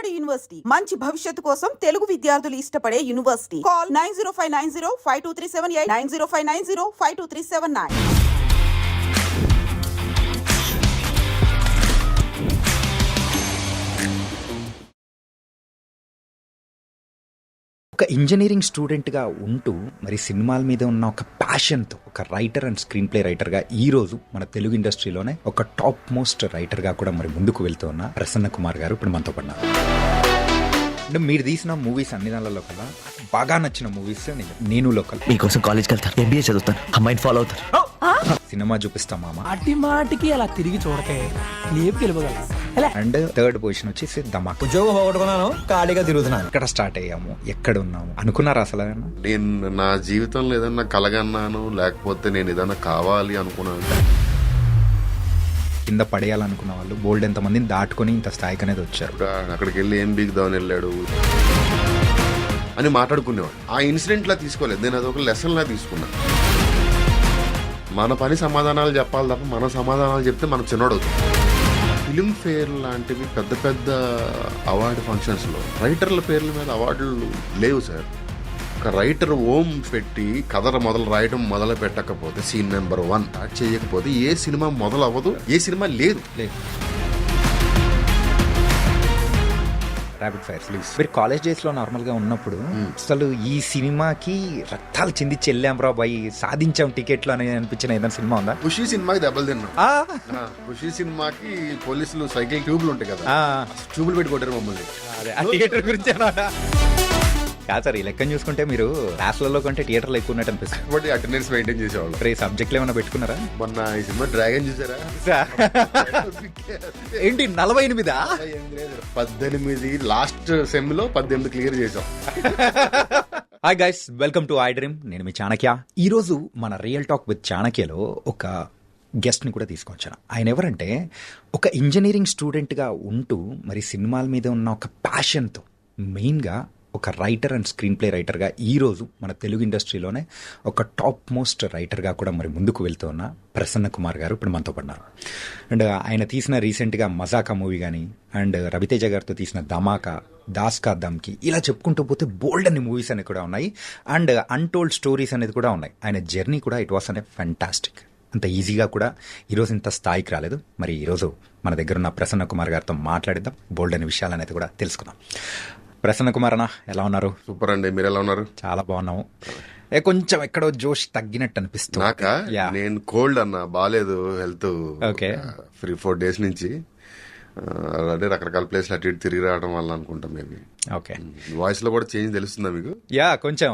నాడు యూనివర్సిటీ మంచి భవిష్యత్తు కోసం తెలుగు విద్యార్థులు ఇష్టపడే యూనివర్సిటీ. కాల్ 9059052378 9059052379. ఒక ఇంజనీరింగ్ స్టూడెంట్గా ఉంటూ మరి సినిమాల మీద ఉన్న ఒక ప్యాషన్తో ఒక రైటర్ అండ్ స్క్రీన్ ప్లే రైటర్గా ఈరోజు మన తెలుగు ఇండస్ట్రీలోనే ఒక టాప్ మోస్ట్ రైటర్గా కూడా మరి ముందుకు వెళ్తూ ఉన్న ప్రసన్న కుమార్ గారు ఇప్పుడు మనతో పడినారు. అంటే మీరు తీసిన మూవీస్ అన్ని దానిలో కల్లా బాగా నచ్చిన మూవీస్ నేను లోకల్. మీకోసం కాలేజ్కి వెళ్తాను, ఎంబీఏ చదువుతాను, అమ్మాయిని ఫాలో అవుతాను, సినిమా చూపిస్తాం మామ, అట్టి మాటికి అలా తిరిగి చూడకే లేపు గెలవగలరు. అండ్ థర్డ్ పొజిషన్ వచ్చేసి ధమాక్. ఉద్యోగం పోగొట్టుకున్నాను, ఖాళీగా తిరుగుతున్నాను. ఎక్కడ స్టార్ట్ అయ్యాము, ఎక్కడ ఉన్నాము అనుకున్నారా అసలు? నేను నా జీవితంలో ఏదన్నా కలగన్నాను, లేకపోతే నేను ఏదన్నా కావాలి అనుకున్నాను. కింద పడేయాలనుకున్న వాళ్ళు బోల్డ్ ఎంతమందిని దాటుకొని ఇంత స్థాయికి అనేది వచ్చారు. అక్కడికి వెళ్ళి ఏం బిగుదామని వెళ్ళాడు అని మాట్లాడుకునేవాడు. ఆ ఇన్సిడెంట్ లా తీసుకోలేదు, నేను అదొక లెసన్ లా తీసుకున్నా. మన పని సమాధానాలు చెప్పాలి తప్ప మన సమాధానాలు చెప్తే మనం చిన్నోడవుతాం. ఫిలిం ఫేర్ లాంటివి పెద్ద పెద్ద అవార్డు ఫంక్షన్స్లో రైటర్ల పేర్ల మీద అవార్డులు లేవు సార్. ఒక రైటర్ ఓం పెట్టి కథ రాయడం మొదలు పెట్టకపోతే, సీన్ నెంబర్ 1 స్టార్ట్ చేయకపోతే ఏ సినిమా మొదలు అవ్వదు, ఏ సినిమా లేదు. Rapid fire please. మీరు కాలేజ్ డేస్ లో నార్మల్ గా ఉన్నప్పుడు అసలు ఈ సినిమాకి రక్తాలు చెందించి వెళ్ళాం రా బాయ్, సాధించాం టికెట్లు అని అనిపించిన ఏదైనా సినిమా ఉందా? ఖుషీ సినిమాకి దెబ్బలు తిన్నాం. ఖుషీ సినిమాకి పోలీసులు సైకిల్ ట్యూబ్లు ఉంటాయి కదా, ట్యూబ్లు పెట్టి కొట్టారు మమ్మల్ని. థియేటర్ గురించి కాదు సార్, ఈ లెక్కను చూసుకుంటే మీరు క్లాస్లలో కంటే థియేటర్లో ఎక్కువ ఉన్నట్టు అనిపిస్తుంది. అటెండెన్స్ మెయింటైన్ చేసేవాళ్ళు. ఈ సబ్జెక్ట్లు ఏమైనా పెట్టుకున్నారా? మొన్న ఈ సినిమా డ్రాగన్ చూసారా? ఏంటి 48? 18 లాస్ట్ సెమ్ లో 18 క్లియర్ చేసాం. Hi guys, welcome to I dream. నేను మీ చాణక్య. ఈ రోజు మన రియల్ టాక్ విత్ చాణక్యలో ఒక గెస్ట్ ని కూడా తీసుకొచ్చాను. ఆయన ఎవరంటే ఒక ఇంజనీరింగ్ స్టూడెంట్ గా ఉంటూ మరి సినిమాల మీద ఉన్న ఒక ప్యాషన్తో మెయిన్ గా ఒక రైటర్ అండ్ స్క్రీన్ ప్లే రైటర్గా ఈరోజు మన తెలుగు ఇండస్ట్రీలోనే ఒక టాప్ మోస్ట్ రైటర్గా కూడా మరి ముందుకు వెళ్తూ ఉన్న ప్రసన్న కుమార్ గారు ఇప్పుడు మనతో పడినారు. అండ్ ఆయన తీసిన రీసెంట్గా మజాకా మూవీ కానీ, అండ్ రవితేజ గారితో తీసిన ధమాకా, దాస్ కా దమ్కి, ఇలా చెప్పుకుంటూ పోతే బోల్డ్ అనే మూవీస్ అనేవి కూడా ఉన్నాయి. అండ్ అన్టోల్డ్ స్టోరీస్ అనేది కూడా ఉన్నాయి. ఆయన జర్నీ కూడా ఇట్ వాస్ అనే ఫ్యాంటాస్టిక్. అంత ఈజీగా కూడా ఈరోజు ఇంత స్థాయికి రాలేదు. మరి ఈరోజు మన దగ్గర ఉన్న ప్రసన్న కుమార్ గారితో మాట్లాడిద్దాం, బోల్డ్ అనే విషయాలు అనేది కూడా తెలుసుకుందాం. ప్రసన్న కుమార్ అన్న, ఎలా ఉన్నారు? సూపర్ అండి, మీరు ఎలా ఉన్నారు? చాలా బాగున్నాము. కొంచెం ఎక్కడో జోష్ తగ్గినట్టు అనిపిస్తుంది. నాకా? నేను కోల్డ్ అన్న, బాగాలేదు హెల్త్. ఓకే, 3-4 days నుంచి అదే రకరకాల ప్లేస్లు అటు ఇటు తిరిగి రావడం వల్ల అనుకుంటాం. మేబీ ఓకే, వాయిస్ లో కూడా చేంజ్ తెలుస్తుందా మీకు? యా కొంచెం.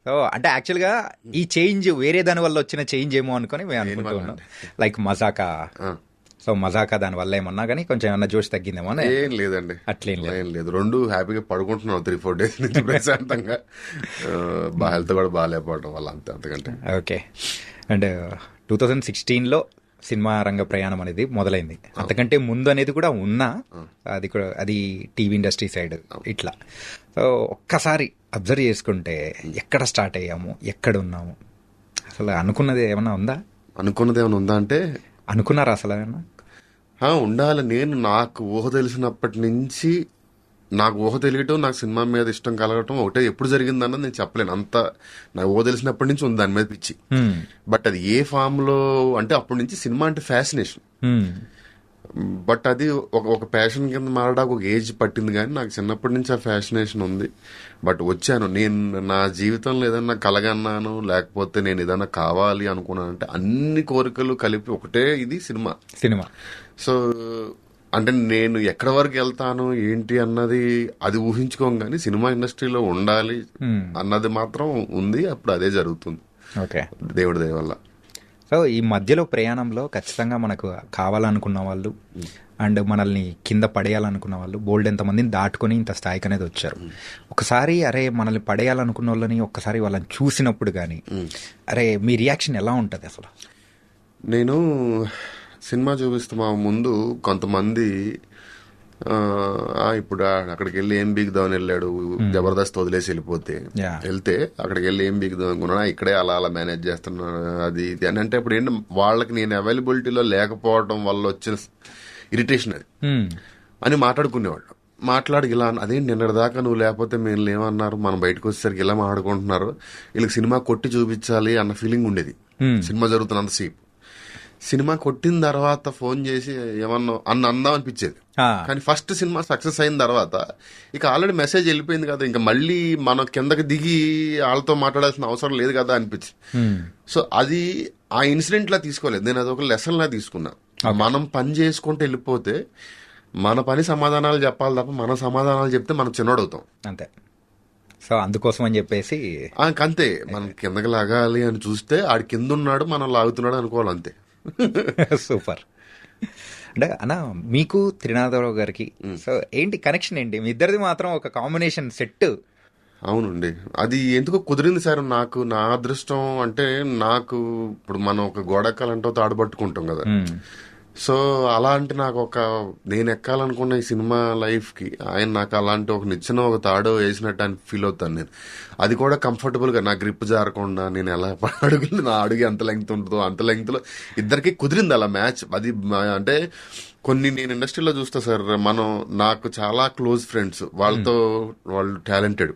సో అంటే యాక్చువల్గా ఈ చేంజ్ వేరే దాని వల్ల వచ్చిన చేంజ్ ఏమో అనుకుని మేము అనుకుంటున్నాం. లైక్ మజాకా, సో మజాకా దాని వల్ల ఏమన్నా కానీ కొంచెం ఏమన్నా జోష్ తగ్గిందేమో? ఏం లేదండి, అట్లేం లేదు. రెండు హ్యాపీగా పడుకుంటున్నాం 3-4 days నుంచి ప్రశాంతంగా. హెల్త్ కూడా బాగాలేకపోవడం వల్ల అంతకంటే. ఓకే. అండ్ 2016లో సినిమా రంగ ప్రయాణం అనేది మొదలైంది. అంతకంటే ముందు అనేది కూడా ఉన్నా, అది టీవీ ఇండస్ట్రీ సైడ్ ఇట్లా. సో ఒక్కసారి అబ్జర్వ్ చేసుకుంటే ఎక్కడ స్టార్ట్ అయ్యాము, ఎక్కడ ఉన్నాము, అసలు అనుకున్నది ఏమన్నా ఉందా? అనుకున్నది ఏమైనా ఉందా అంటే, అనుకున్నారా అసలు ఏమన్నా? ఉండాలి. నేను నాకు ఊహ తెలిసినప్పటి నుంచి, నాకు ఊహ తెలియటం, నాకు సినిమా మీద ఇష్టం కలగటం ఒకటే. ఎప్పుడు జరిగిందన్నది నేను చెప్పలేను. అంత నాకు ఊహ తెలిసినప్పటి నుంచి ఉంది దాని మీద పిచ్చి. బట్ అది ఏ ఫామ్ లో అంటే, అప్పటి నుంచి సినిమా అంటే ఫ్యాసినేషన్. బట్ అది ఒక ప్యాషన్ కింద మారడానికి ఒక ఏజ్ పట్టింది, కానీ నాకు చిన్నప్పటి నుంచి ఆ ఫ్యాసినేషన్ ఉంది. బట్ వచ్చాను. నేను నా జీవితంలో ఏదన్నా కలగన్నాను, లేకపోతే నేను ఏదన్నా కావాలి అనుకున్నాను అంటే అన్ని కోరికలు కలిపి ఒకటే ఇది సినిమా. సో అంటే నేను ఎక్కడి వరకు వెళ్తాను ఏంటి అన్నది అది ఊహించుకోం, కానీ సినిమా ఇండస్ట్రీలో ఉండాలి అన్నది మాత్రం ఉంది. అప్పుడు అదే జరుగుతుంది. ఓకే, దేవుడి దయ వల్ల. సో ఈ మధ్యలో ప్రయాణంలో ఖచ్చితంగా మనకు కావాలనుకున్న వాళ్ళు అండ్ మనల్ని కింద పడేయాలనుకున్న వాళ్ళు బోల్డ్ ఎంతమందిని దాటుకొని ఇంత స్థాయికి అనేది వచ్చారు. ఒకసారి అరే మనల్ని పడేయాలనుకున్న వాళ్ళని ఒక్కసారి వాళ్ళని చూసినప్పుడు కానీ అరే మీ రియాక్షన్ ఎలా ఉంటుంది అసలు? నేను సినిమా చూపిస్తున్నా ముందు కొంతమంది ఇప్పుడు అక్కడికి వెళ్ళి ఏం బిగుదామని వెళ్ళాడు, జబర్దస్త్ వదిలేసి వెళ్తే అక్కడికి వెళ్ళి ఏం బిగుదాం అనుకున్నా, ఇక్కడే అలా అలా మేనేజ్ చేస్తున్నాను అది ఇది అని అంటే, ఇప్పుడు ఏంటి వాళ్ళకి నేను అవైలబిలిటీలో లేకపోవడం వల్ల వచ్చిన ఇరిటేషన్ అది అని మాట్లాడుకునేవాళ్ళు. మాట్లాడి ఇలా అదే నిన్నటిదాకా నువ్వు లేకపోతే మేము లేమన్నారు, మనం బయటకు వచ్చేసరికి ఇలా మాట్లాడుకుంటున్నారు, వీళ్ళకి సినిమా కొట్టి చూపించాలి అన్న ఫీలింగ్ ఉండేది. సినిమా జరుగుతున్నంతసేపు సినిమా కొట్టిన తర్వాత ఫోన్ చేసి ఏమన్నా అందాం అనిపించేది. కానీ ఫస్ట్ సినిమా సక్సెస్ అయిన తర్వాత ఇక ఆల్రెడీ మెసేజ్ వెళ్ళిపోయింది కదా, ఇంకా మళ్ళీ మనం కిందకి దిగి వాళ్ళతో మాట్లాడాల్సిన అవసరం లేదు కదా అనిపించింది. సో అది ఆ ఇన్సిడెంట్ లా తీసుకోలేదు, నేను అది ఒక లెసన్ లా తీసుకున్నా. మనం పని చేసుకుంటూ వెళ్ళిపోతే మన పని సమాధానాలు చెప్పాలి తప్ప మన సమాధానాలు చెప్తే మనం చిన్నోడవుతాం అంతే. సో అందుకోసం అని చెప్పేసి అంతే, మనం కిందకి లాగాలి అని చూస్తే ఆడి కింద ఉన్నాడు మనం లాగుతున్నాడు అనుకోవాలి అంతే. సూపర్. అంటే అన్న మీకు త్రినాథరావు గారికి సో ఏంటి కనెక్షన్ ఏంటి? మీ ఇద్దరిది మాత్రం ఒక కాంబినేషన్ సెట్. అవునండి, అది ఎందుకో కుదిరింది సార్. నాకు నా అదృష్టం అంటే, నాకు ఇప్పుడు మనం ఒక గోడెక్కాలంటే తాడుపట్టుకుంటాం కదా, సో అలాంటి నాకు నేను ఎక్కాలనుకున్న ఈ సినిమా లైఫ్ కి ఆయన నాకు అలాంటి ఒక నిచ్చెన ఒక తాడో వేసినట్టు అని ఫీల్ అవుతాను నేను. అది కూడా కంఫర్టబుల్ గా నా గ్రిప్ జారకుండా నేను ఎలా అడుగులు నా అడుగు ఎంత లెంగ్త్ ఉంటుందో అంత లెంగ్త్ లో ఇద్దరికి కుదిరింది అలా మ్యాచ్. అది అంటే కొన్ని నేను ఇండస్ట్రీలో చూస్తా సార్, నాకు చాలా క్లోజ్ ఫ్రెండ్స్, వాళ్ళు టాలెంటెడ్,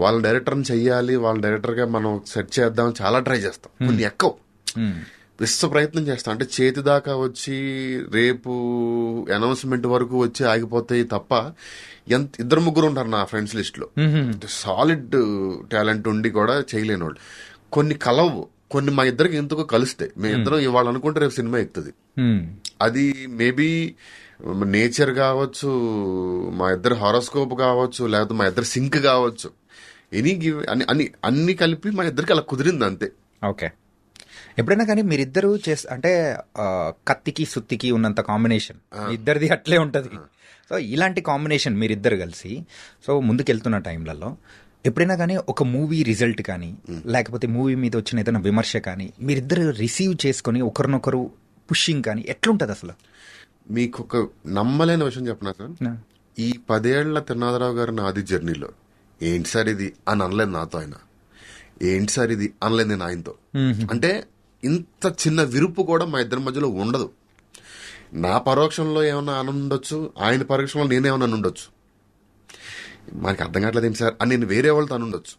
వాళ్ళ డైరెక్టర్ని చెయ్యాలి, వాళ్ళ డైరెక్టర్గా మనం సెట్ చేద్దాం చాలా ట్రై చేస్తాం, కొన్ని ఎక్కవు విశ్వ ప్రయత్నం చేస్తాం. అంటే చేతి దాకా వచ్చి రేపు అనౌన్స్మెంట్ వరకు వచ్చి ఆగిపోతాయి తప్ప ఇద్దరు ముగ్గురు ఉంటారు నా ఫ్రెండ్స్ లిస్ట్ లో సాలిడ్ టాలెంట్ ఉండి కూడా చేయలేని వాళ్ళు. కొన్ని కలవు, కొన్ని మా ఇద్దరికి ఎందుకో కలుస్తాయి, మేము ఇద్దరం ఇవాళ అనుకుంటే రేపు సినిమా ఎక్కుతుంది. అది మేబీ నేచర్ కావచ్చు, మా ఇద్దరు హారోస్కోప్ కావచ్చు, లేకపోతే మా ఇద్దరు సింక్ కావచ్చు, అన్ని కలిపి మా ఇద్దరికి అలా కుదిరింది అంతే. ఓకే. ఎప్పుడైనా కానీ మీరిద్దరు అంటే కత్తికి సుత్తికి ఉన్నంత కాంబినేషన్ ఇద్దరిది అట్లే ఉంటది. సో ఇలాంటి కాంబినేషన్ మీరిద్దరు కలిసి సో ముందుకెళ్తున్న టైంలలో ఎప్పుడైనా కానీ ఒక మూవీ రిజల్ట్ కానీ లేకపోతే మూవీ మీద వచ్చిన ఏదైనా విమర్శ కానీ మీరిద్దరు రిసీవ్ చేసుకుని ఒకరినొకరు పుషింగ్ కానీ ఎట్లుంటది అసలు? మీకు ఒక నమ్మలేని విషయం చెప్పనా సార్, ఈ 10 ఏళ్ల త్రినాథరావు గారు నాది జర్నీలో ఏంటి సార్ ఇది అని అనలేదు నాతో ఆయన, ఏంటి సార్ ఇది అనలేదు నేను ఆయనతో. అంటే ఇంత చిన్న విరుపు కూడా మా ఇద్దరి మధ్యలో ఉండదు. నా పరోక్షంలో ఏమన్నా అనుండొచ్చు, ఆయన పరోక్షంలో నేనేమన్నా ఉండొచ్చు, మనకి అర్థం కావట్లేదు ఏంటి సార్ అని నేను వేరే వాళ్ళతో అనుండొచ్చు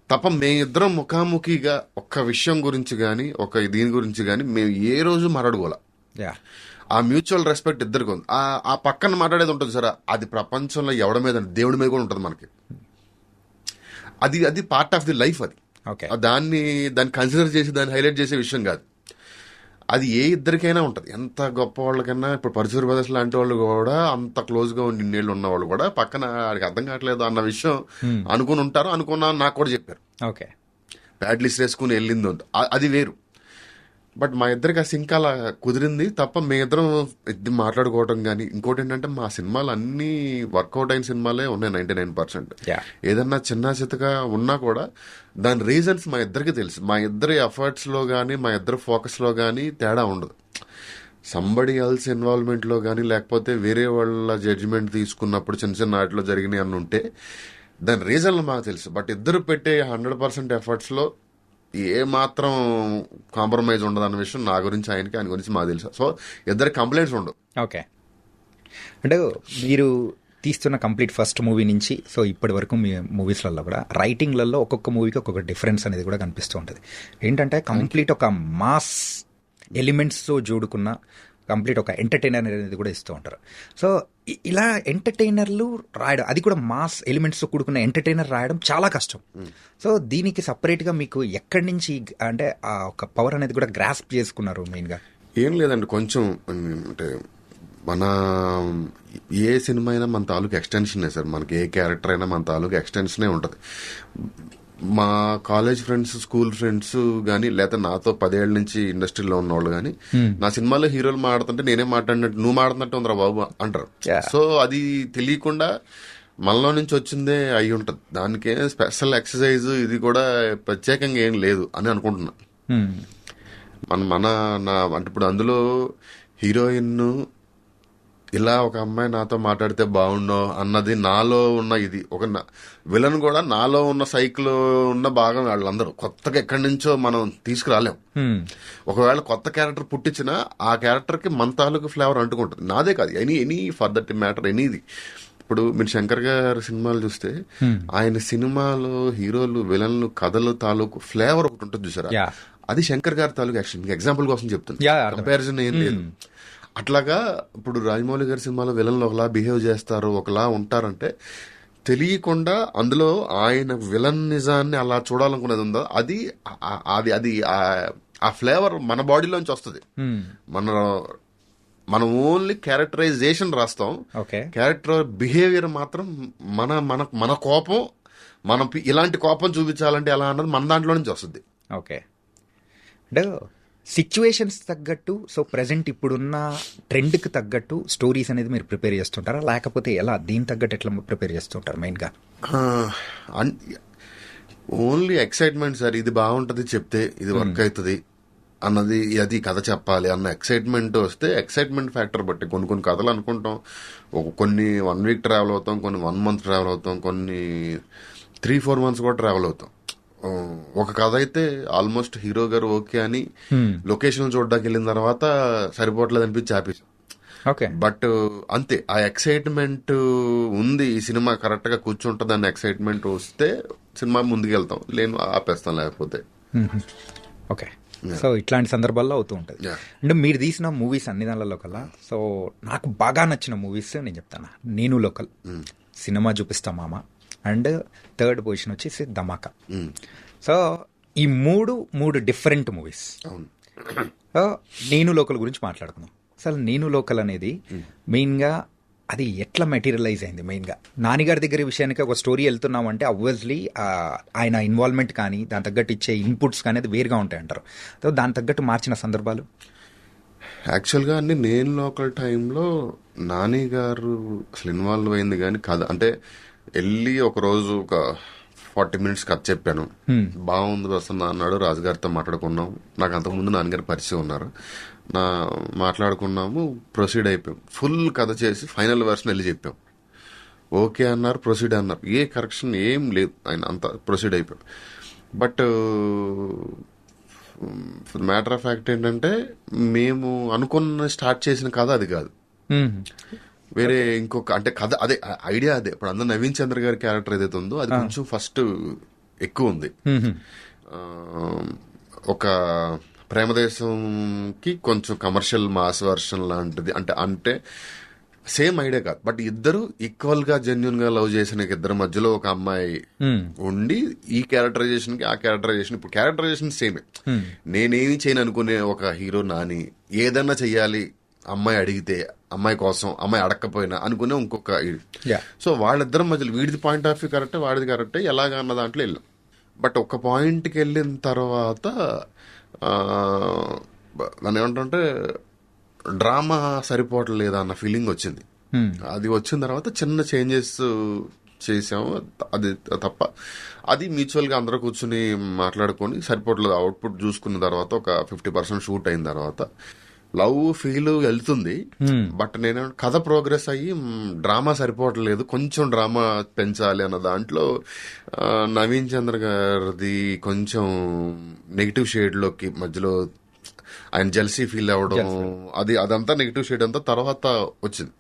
తప్ప మేమిద్దరం ముఖాముఖిగా ఒక్క విషయం గురించి కానీ దీని గురించి కానీ మేము ఏ రోజు మాట్లాడుకోవాలా. ఆ మ్యూచువల్ రెస్పెక్ట్ ఇద్దరికి ఉంది. ఆ పక్కన మాట్లాడేది ఉంటుంది సార్, అది ప్రపంచంలో ఎవడి మీద దేవుడి మీద కూడా ఉంటుంది మనకి. అది పార్ట్ ఆఫ్ ది లైఫ్. అది దాన్ని కన్సిడర్ చేసి దాన్ని హైలైట్ చేసే విషయం కాదు. అది ఏ ఇద్దరికైనా ఉంటుంది, ఎంత గొప్ప వాళ్ళకైనా. ఇప్పుడు పరశుర బ్రదర్స్ లాంటి వాళ్ళు కూడా అంత క్లోజ్ గా ఉండి ఇన్నేళ్ళు ఉన్న వాళ్ళు కూడా పక్కన వాడికి అర్థం కావట్లేదు అన్న విషయం అనుకుని ఉంటారు. అనుకున్నా నాకు కూడా చెప్పారు, బ్యాడ్ లిస్ట్ వేసుకుని వెళ్ళింది అది వేరు. బట్ మా ఇద్దరికి ఆ సింక్ అలా కుదిరింది తప్ప మేమిద్దరం మాట్లాడుకోవటం కానీ. ఇంకోటి ఏంటంటే మా సినిమాలు అన్ని వర్కౌట్ అయిన సినిమాలే ఉన్నాయి 99%. ఏదన్నా చిన్న చితగా ఉన్నా కూడా దాని రీజన్స్ మా ఇద్దరికి తెలుసు. మా ఇద్దరి ఎఫర్ట్స్ లో కానీ మా ఇద్దరు ఫోకస్ లో కానీ తేడా ఉండదు. సంబడి ఎల్స్ ఇన్వాల్వ్మెంట్ లో కానీ లేకపోతే వేరే వాళ్ళ జడ్జిమెంట్ తీసుకున్నప్పుడు చిన్న వాటిలో జరిగినాయి అని ఉంటే దాని రీజన్లు మాకు తెలుసు. బట్ ఇద్దరు పెట్టే 100% ఎఫర్ట్స్ లో ఏ మాత్రం కాంప్రమైజ్ ఉండదు అన్న విషయం నా గురించి ఆయన గురించి మాకు తెలుసు. సో ఇద్దరు కంప్లైంట్స్ ఉండవు. ఓకే. అంటే మీరు తీస్తున్న కంప్లీట్ ఫస్ట్ మూవీ నుంచి సో ఇప్పటి వరకు మీ మూవీస్లలో కూడా రైటింగ్లలో ఒక్కొక్క మూవీకి ఒక్కొక్క డిఫరెన్స్ అనేది కూడా కనిపిస్తూ ఉంటుంది. ఏంటంటే కంప్లీట్ ఒక మాస్ ఎలిమెంట్స్తో జోడుకున్న కంప్లీట్ ఒక ఎంటర్టైనర్ అనేది కూడా ఇస్తూ ఉంటారు. సో ఇలా ఎంటర్టైనర్లు రాయడం, అది కూడా మాస్ ఎలిమెంట్స్తో కూడుకున్న ఎంటర్టైనర్ రాయడం చాలా కష్టం. సో దీనికి సపరేట్గా మీకు ఎక్కడి నుంచి అంటే ఆ ఒక పవర్ అనేది కూడా గ్రాస్ప్ చేసుకున్నారు? మెయిన్గా ఏం లేదండి, కొంచెం అంటే మన ఏ సినిమా అయినా మన తాలూకు ఎక్స్టెన్షనే సార్. మనకి ఏ క్యారెక్టర్ అయినా మన తాలూకు ఎక్స్టెన్షనే ఉంటుంది. మా కాలేజ్ ఫ్రెండ్స్, స్కూల్ ఫ్రెండ్స్ కానీ లేకపోతే నాతో 10 ఏళ్ల నుంచి ఇండస్ట్రీలో ఉన్నవాళ్ళు కానీ నా సినిమాలో హీరోలు మాడుతుంటే నేనే మాట్లాడినట్టు నువ్వు మాడుతున్నట్టు ఉందిరా బాబు అంటారు. సో అది తెలియకుండా మనలో నుంచి వచ్చిందే అయి ఉంటుంది. దానికే స్పెషల్ ఎక్సర్సైజ్ ఇది కూడా ప్రత్యేకంగా ఏం లేదు అని అనుకుంటున్నా. అంటే ఇప్పుడు అందులో హీరోయిన్ ఇలా ఒక అమ్మాయి నాతో మాట్లాడితే బాగుండో అన్నది నాలో ఉన్న ఇది. ఒక విలన్ కూడా నాలో ఉన్న సైకిల్ ఉన్న భాగం వాళ్ళందరూ కొత్తగా ఎక్కడి నుంచో మనం తీసుకురాలేం. ఒకవేళ కొత్త క్యారెక్టర్ పుట్టించినా ఆ క్యారెక్టర్ కి మన తాలూకు ఫ్లేవర్ అంటుకుంటుంది. నాదే కాదు, ఎనీ ఫర్ దట్ మ్యాటర్ ఎనీది. ఇప్పుడు మీరు శంకర్ గారి సినిమాలు చూస్తే ఆయన సినిమాలో హీరోలు విలన్లు కథలు తాలూకు ఫ్లేవర్ ఒకటి ఉంటుంది చూసారా, Yeah. అది శంకర్ గారి తాలూకు యాక్షన్. మీకు ఎగ్జాంపుల్ కోసం చెప్తుంది, Yeah, అర్థం. కంపారిజన్ ఏం లేదు. అట్లాగా ఇప్పుడు రాజమౌళి గారి సినిమాలో విలన్లు ఒకలా బిహేవ్ చేస్తారు, ఒకలా ఉంటారంటే తెలియకుండా అందులో ఆయన విలన్ నిజాన్ని అలా చూడాలనుకునేది ఉందో అది అది అది ఆ ఫ్లేవర్ మన బాడీలోంచి వస్తుంది. మనం ఓన్లీ క్యారెక్టరైజేషన్ రాస్తాం, ఓకే. క్యారెక్టర్ బిహేవియర్ మాత్రం మన మన మన కోపం, మనం ఇలాంటి కోపం చూపించాలంటే ఎలా అన్నది మన దాంట్లో నుంచి వస్తుంది. ఓకే. అంటే సిచ్యువేషన్స్ తగ్గట్టు, సో ప్రెసెంట్ ఇప్పుడున్న ట్రెండ్కి తగ్గట్టు స్టోరీస్ అనేది మీరు ప్రిపేర్ చేస్తుంటారా, లేకపోతే ఎలా దీని తగ్గట్టు ఎట్లా ప్రిపేర్ చేస్తుంటారు మెయిన్గా? ఓన్లీ ఎక్సైట్మెంట్ సార్, ఇది బాగుంటది చెప్తే ఇది వర్క్ అవుతుంది అన్నది, అది కథ చెప్పాలి అన్న ఎక్సైట్మెంట్ వస్తే ఎక్సైట్మెంట్ ఫ్యాక్టర్ బట్టి కొన్ని కథలు అనుకుంటాం, కొన్ని 1 వీక్ ట్రావెల్ అవుతాం, కొన్ని 1 మంత్ ట్రావెల్ అవుతాం, కొన్ని 3-4 మంత్స్ కూడా ట్రావెల్ అవుతాం. ఒక కథ అయితే ఆల్మోస్ట్ హీరో గారు ఓకే అని లొకేషన్ చూడడానికి వెళ్ళిన తర్వాత సరిపోవట్లేదు అనిపించి ఆపేసాం. ఓకే. బట్ అంతే, ఆ ఎక్సైట్మెంట్ ఉంది, ఈ సినిమా కరెక్ట్ గా కూర్చుంటుంది అన్న ఎక్సైట్మెంట్ వస్తే సినిమా ముందుకు వెళ్తాం, లేను ఆపేస్తాం లేకపోతే. ఓకే. సో ఇట్లాంటి సందర్భాల్లో అవుతూ ఉంటుంది. అంటే మీరు తీసిన మూవీస్ అన్ని దానిలో కల్లా సో నాకు బాగా నచ్చిన మూవీస్ నేను చెప్తాను. నేను లోకల్, సినిమా చూపిస్తా మామ, అండ్ థర్డ్ పొజిషన్ వచ్చేసి ధమాకా. సో ఈ మూడు డిఫరెంట్ మూవీస్. నేను లోకల్ గురించి మాట్లాడుకుందాం. అసలు నేను లోకల్ అనేది మెయిన్గా అది ఎట్లా మెటీరియలైజ్ అయింది? మెయిన్గా నానిగారి దగ్గర విషయానికి ఒక స్టోరీ వెళ్తున్నాం అంటే అబ్వియస్లీ ఆయన ఇన్వాల్వ్మెంట్ కానీ దాని తగ్గట్టు ఇచ్చే ఇన్పుట్స్ కానీ అది వేరుగా ఉంటాయి అంటారు. సో దాని తగ్గట్టు మార్చిన సందర్భాలు? యాక్చువల్గా అన్ని నేను లోకల్ టైంలో నాని గారు అసలు ఇన్వాల్వ్ అయింది కానీ కథ అంటే వెళ్ళి ఒకరోజు ఒక 40 minutes కథ చెప్పాను, బాగుంది వస్తున్నా అన్నాడు. రాజుగారితో మాట్లాడుకున్నాం, నాకు అంతకుముందు నాన్నగారు పరిచయం ఉన్నారు, మాట్లాడుకున్నాము, ప్రొసీడ్ అయిపోయాం. ఫుల్ కథ చేసి ఫైనల్ వర్షన్ వెళ్ళి చెప్పాం. ఓకే అన్నారు, ప్రొసీడ్ అన్నారు, ఏ కరెక్షన్ ఏం లేదు, ఆయన అంతా ప్రొసీడ్ అయిపోయాం. బట్ మ్యాటర్ ఆఫ్ ఫ్యాక్ట్ ఏంటంటే మేము అనుకున్న స్టార్ట్ చేసిన కథ అది కాదు, వేరే ఇంకొక అంటే కథ అదే ఐడియా అదే. ఇప్పుడు అందరూ నవీన్ చంద్ర గారి క్యారెక్టర్ ఏదైతే ఉందో అది కొంచెం ఫస్ట్ ఎక్కువ ఉంది. ఒక ప్రేమదేశంకి కొంచెం కమర్షియల్ మాస్ వర్షన్ లాంటిది, అంటే సేమ్ ఐడియా కాదు, బట్ ఇద్దరు ఈక్వల్ గా జెన్యున్ గా లవ్ చేసిన ఇద్దరు మధ్యలో ఒక అమ్మాయి ఉండి ఈ క్యారెక్టరైజేషన్ కి ఆ క్యారెక్టరైజేషన్, ఇప్పుడు క్యారెక్టరైజేషన్ సేమే. నేనేమి చేయను అనుకునే ఒక హీరో నాని ఏదన్నా చెయ్యాలి, అమ్మాయి అడిగితే అమ్మాయి కోసం, అమ్మాయి అడగకపోయినా అనుకునే ఇంకొక. సో వాళ్ళిద్దరం మధ్యలో వీడిది పాయింట్ ఆఫ్ వ్యూ కరెక్టే, వాడిది కరెక్టే, ఎలాగా అన్న దాంట్లో వెళ్ళాం. బట్ ఒక పాయింట్కి వెళ్ళిన తర్వాత దాన్ని ఏమంటే డ్రామా సరిపోవట్లేదు అన్న ఫీలింగ్ వచ్చింది. అది వచ్చిన తర్వాత చిన్న చేంజెస్ చేసాము, అది తప్ప అది మ్యూచువల్గా అందరూ కూర్చుని మాట్లాడుకొని సరిపోవట్లేదు, అవుట్పుట్ చూసుకున్న తర్వాత ఒక 50% షూట్ అయిన తర్వాత లవ్ ఫీల్ వెళ్తుంది. బట్ నేను కథ ప్రోగ్రెస్ అయ్యి డ్రామా సరిపోవట్లేదు, కొంచెం డ్రామా పెంచాలి అన్న దాంట్లో నవీన్ చంద్ర గారిది కొంచెం నెగిటివ్ షేడ్ లోకి మధ్యలో ఆయన జెల్సీ ఫీల్ అవ్వడం, అదంతా నెగిటివ్ షేడ్ అంతా తర్వాత వచ్చింది.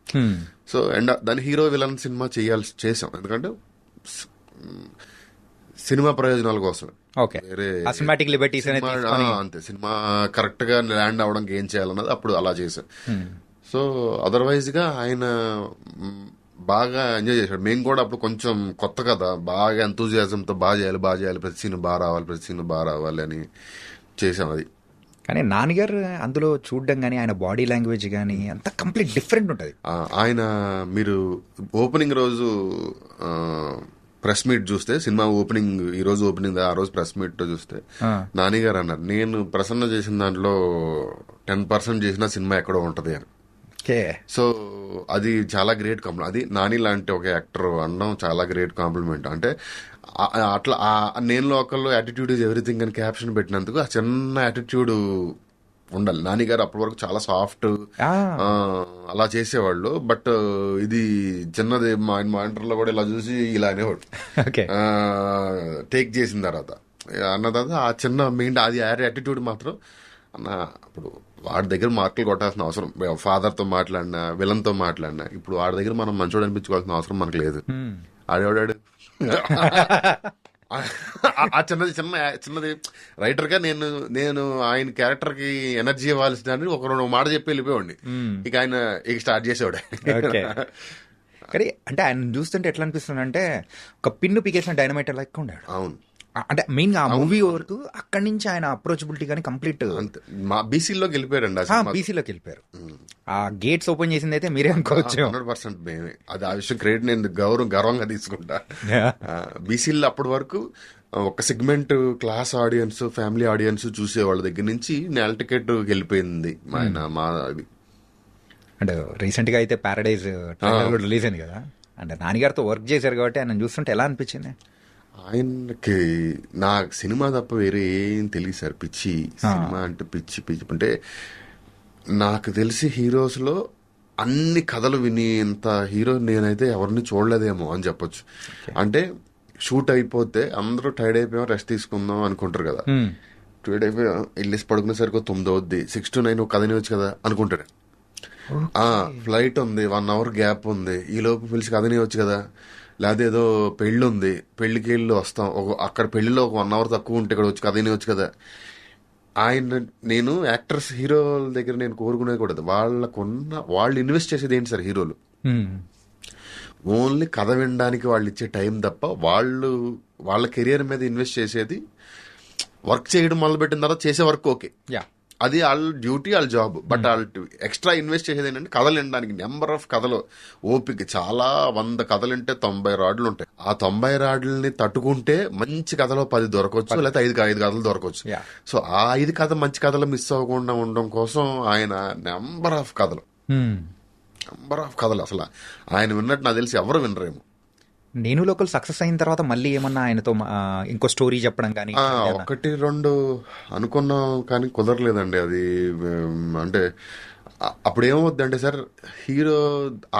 సో అండ్ దాని హీరో విలన్ సినిమా చేసాం, ఎందుకంటే సినిమా ప్రయోజనాల కోసమే. అంతే, సినిమా కరెక్ట్ గా ల్యాండ్ అవడానికి ఏం చేయాలన్నది అప్పుడు అలా చేశాం. సో అదర్వైజ్ గా ఆయన బాగా ఎంజాయ్ చేశాడు. మేము కూడా అప్పుడు కొంచెం కొత్త కదా, బాగా ఎంతూజియాజంతో బాగా చేయాలి, ప్రతి సీన్ బాగా రావాలి అని చేసాం. అది కానీ నాన్నగారు అందులో చూడడం కానీ ఆయన బాడీ లాంగ్వేజ్ కానీ అంత కంప్లీట్ డిఫరెంట్ ఉంటుంది. ఆయన మీరు ఓపెనింగ్ రోజు ప్రెస్ మీట్ చూస్తే, సినిమా ఓపెనింగ్ ఈ రోజు ఓపెనింగ్, ఆ రోజు ప్రెస్ మీట్ చూస్తే నానిగారు అన్నారు, నేను ప్రసన్న చేసిన దాంట్లో 10% చేసిన సినిమా ఎక్కడో ఉంటది అని. సో అది చాలా గ్రేట్ కాంప్లిమెంట్. అది నాని లాంటి ఒక యాక్టర్ అనడం చాలా గ్రేట్ కాంప్లిమెంట్. అంటే అట్లా నేను లోకల్లో యాటిట్యూడ్ ఈజ్ ఎవ్రీథింగ్ అని క్యాప్షన్ పెట్టినందుకు ఆ చిన్న యాటిట్యూడ్ ఉండాలి. నాని గారు అప్పటి వరకు చాలా సాఫ్ట్ అలా చేసేవాళ్ళు, బట్ ఇది చిన్నది మా ఇంటర్లో కూడా ఇలా చూసి ఇలా అనేవాడు. టేక్ చేసిన తర్వాత అన్న తర్వాత ఆ చిన్న మెయిన్ అది యాటిట్యూడ్ మాత్రం అన్న ఇప్పుడు వాడి దగ్గర మార్కులు కొట్టాల్సిన అవసరం, ఫాదర్తో మాట్లాడినా విలన్తో మాట్లాడినా, ఇప్పుడు వాడి దగ్గర మనం మంచోడు అనిపించుకోవాల్సిన అవసరం మనకు లేదు. ఆడేవాడాడు ఆ చిన్నది రైటర్ గా నేను ఆయన క్యారెక్టర్ కి ఎనర్జీ ఇవ్వాల్సిన ఒక రెండు మాట చెప్పి వెళ్ళిపోయాడు. ఇక ఆయన ఇక స్టార్ట్ చేసేవాడు. కానీ అంటే ఆయన చూస్తుంటే ఎట్లా అనిపిస్తుంది అంటే ఒక పిన్ను పికేసిన డైనమైట్ లెక్క ఉండాడు. అవును, అంటే మెయిన్ గా ఆ మూవీ వరకు అక్కడి నుంచి ఆయన అప్రోచబిలిటీ కానీ కంప్లీట్ అంతే. మా బీసీలోకి వెళ్ళిపోయారండి, బీసీలోకి వెళ్ళిపోయారు. ఆ గేట్స్ ఓపెన్ చేసింది అయితే మీరే అనుకోవచ్చు. 100% మేమే. అది ఆ విషయం క్రెడిట్ నేను గర్వంగా తీసుకుంటా. బీసీలో అప్పటి వరకు ఒక segment class audience, family audience చూసే వాళ్ళ దగ్గర నుంచి నేల టికెట్ వెళ్ళిపోయింది ఆయన. మా అంటే రీసెంట్ గా అయితే ప్యారడైజ్ రిలీజ్ అయింది కదా, అంటే నాన్నగారితో వర్క్ చేశారు కాబట్టి ఆయన చూస్తుంటే ఎలా అనిపించింది? ఆయనకి నాకు సినిమా తప్ప వేరే ఏం తెలియదు సార్. పిచ్చి సినిమా అంటే పిచ్చి అంటే నాకు తెలిసి హీరోస్లో అన్ని కథలు విని ఇంత హీరో నేనైతే ఎవరిని చూడలేదేమో అని చెప్పొచ్చు. అంటే షూట్ అయిపోతే అందరూ టైర్డ్ అయిపోయాం, రెస్ట్ తీసుకుందాం అనుకుంటారు కదా. టైర్డ్ అయిపోయాం, వెళ్ళేసి పడుకునేసరికి 9 అవుద్ది, 6 to 9 కథ వచ్చు కదా అనుకుంటాడు. ఫ్లైట్ ఉంది, 1 hour గ్యాప్ ఉంది, ఈ లోపు పిలిచి కథ వచ్చు కదా. లేదా ఏదో పెళ్ళి ఉంది, పెళ్లికి వెళ్ళి వస్తాం, అక్కడ పెళ్లిలో ఒక 1 hour తక్కువ ఉంటే ఇక్కడ వచ్చి కథ వచ్చు కదా. నేను యాక్టర్స్ హీరోల దగ్గర నేను కోరుకునేది కూడా వాళ్ళు ఇన్వెస్ట్ చేసేది ఏంటి సార్? హీరోలు ఓన్లీ కథ వినడానికి వాళ్ళు ఇచ్చే టైం తప్ప వాళ్ళ కెరియర్ మీద ఇన్వెస్ట్ చేసేది వర్క్ చేయడం మొదలుపెట్టిన తర్వాత చేసే వర్క్ ఓకే, అది వాళ్ళ డ్యూటీ, వాళ్ళ జాబ్. బట్ వాళ్ళు ఎక్స్ట్రా ఇన్వెస్ట్ చేసేది ఏంటంటే కథలు వినడానికి. నెంబర్ ఆఫ్ కథలు, ఓపిక చాలా 100 కథలు ఉంటే 90 రాడ్లు ఉంటాయి. ఆ 90 రాడ్లని తట్టుకుంటే మంచి కథలో 10 దొరకవచ్చు, లేకపోతే 5 కథలు దొరకవచ్చు. సో ఆ 5 కథ మంచి కథలు మిస్ అవ్వకుండా ఉండడం కోసం ఆయన నెంబర్ ఆఫ్ కథలు అసలు ఆయన విన్నట్టు నాకు తెలిసి ఎవరు వినరేమో. నేను లోకల్ సక్సెస్ అయిన తర్వాత మళ్ళీ ఏమన్నా ఆయనతో ఇంకో స్టోరీ చెప్పడం కానీ 1-2 అనుకున్నాం కానీ కుదరలేదండి అది. అంటే అప్పుడు ఏమవుద్దంటే సార్, హీరో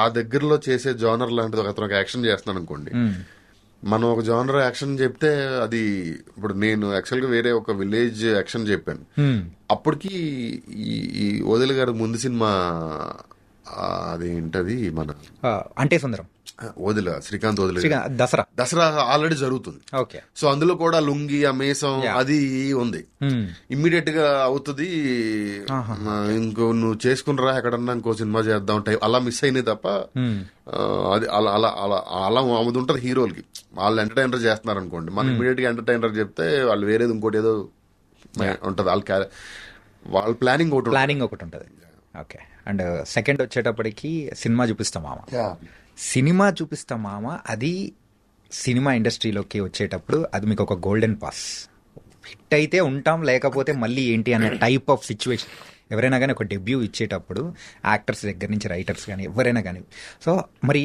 ఆ దగ్గరలో చేసే జోనర్ లాంటిది ఒక యాక్షన్ చేస్తున్నాను అనుకోండి, మనం ఒక జోనర్ యాక్షన్ చెప్తే అది, ఇప్పుడు నేను యాక్చువల్గా వేరే ఒక విలేజ్ యాక్షన్ చెప్పాను. అప్పటికి ఈ వదిలి గారి ముందు సినిమా అదేంటది మన అంటే సుందరం శ్రీకాంత్ వదిలే దసరా ఆల్రెడీ జరుగుతుంది. సో అందులో కూడా లుంగి ఆ మేసం అది ఉంది, ఇమ్మీడియట్ గా అవుతుంది. ఇంకో నువ్వు చేసుకునిరా ఎక్కడన్నా ఇంకో సినిమా చేద్దాం టైం అలా మిస్ అయినాయి తప్ప అది అలా అలా అలా అలా అది ఉంటుంది హీరోలకి. వాళ్ళు ఎంటర్టైనర్ చేస్తున్నారు అనుకోండి, మనం ఇమ్మీడియట్ గా ఎంటర్టైనర్ చెప్తే వాళ్ళు వేరేది ఇంకోటి ఏదో ఉంటది. వాళ్ళ ప్లానింగ్ ఒకటి ఉంటుంది. ఓకే. అండ్ సెకండ్ వచ్చేటప్పటికి సినిమా చూపిస్తాం మామ, అది సినిమా ఇండస్ట్రీలోకి వచ్చేటప్పుడు అది మీకు ఒక గోల్డెన్ పాస్. హిట్ అయితే ఉంటాం, లేకపోతే మళ్ళీ ఏంటి అనే టైప్ ఆఫ్ సిచ్యువేషన్. ఎవరైనా కానీ ఒక డెబ్యూ ఇచ్చేటప్పుడు యాక్టర్స్ దగ్గర నుంచి రైటర్స్ కానీ ఎవరైనా కానీ. సో మరి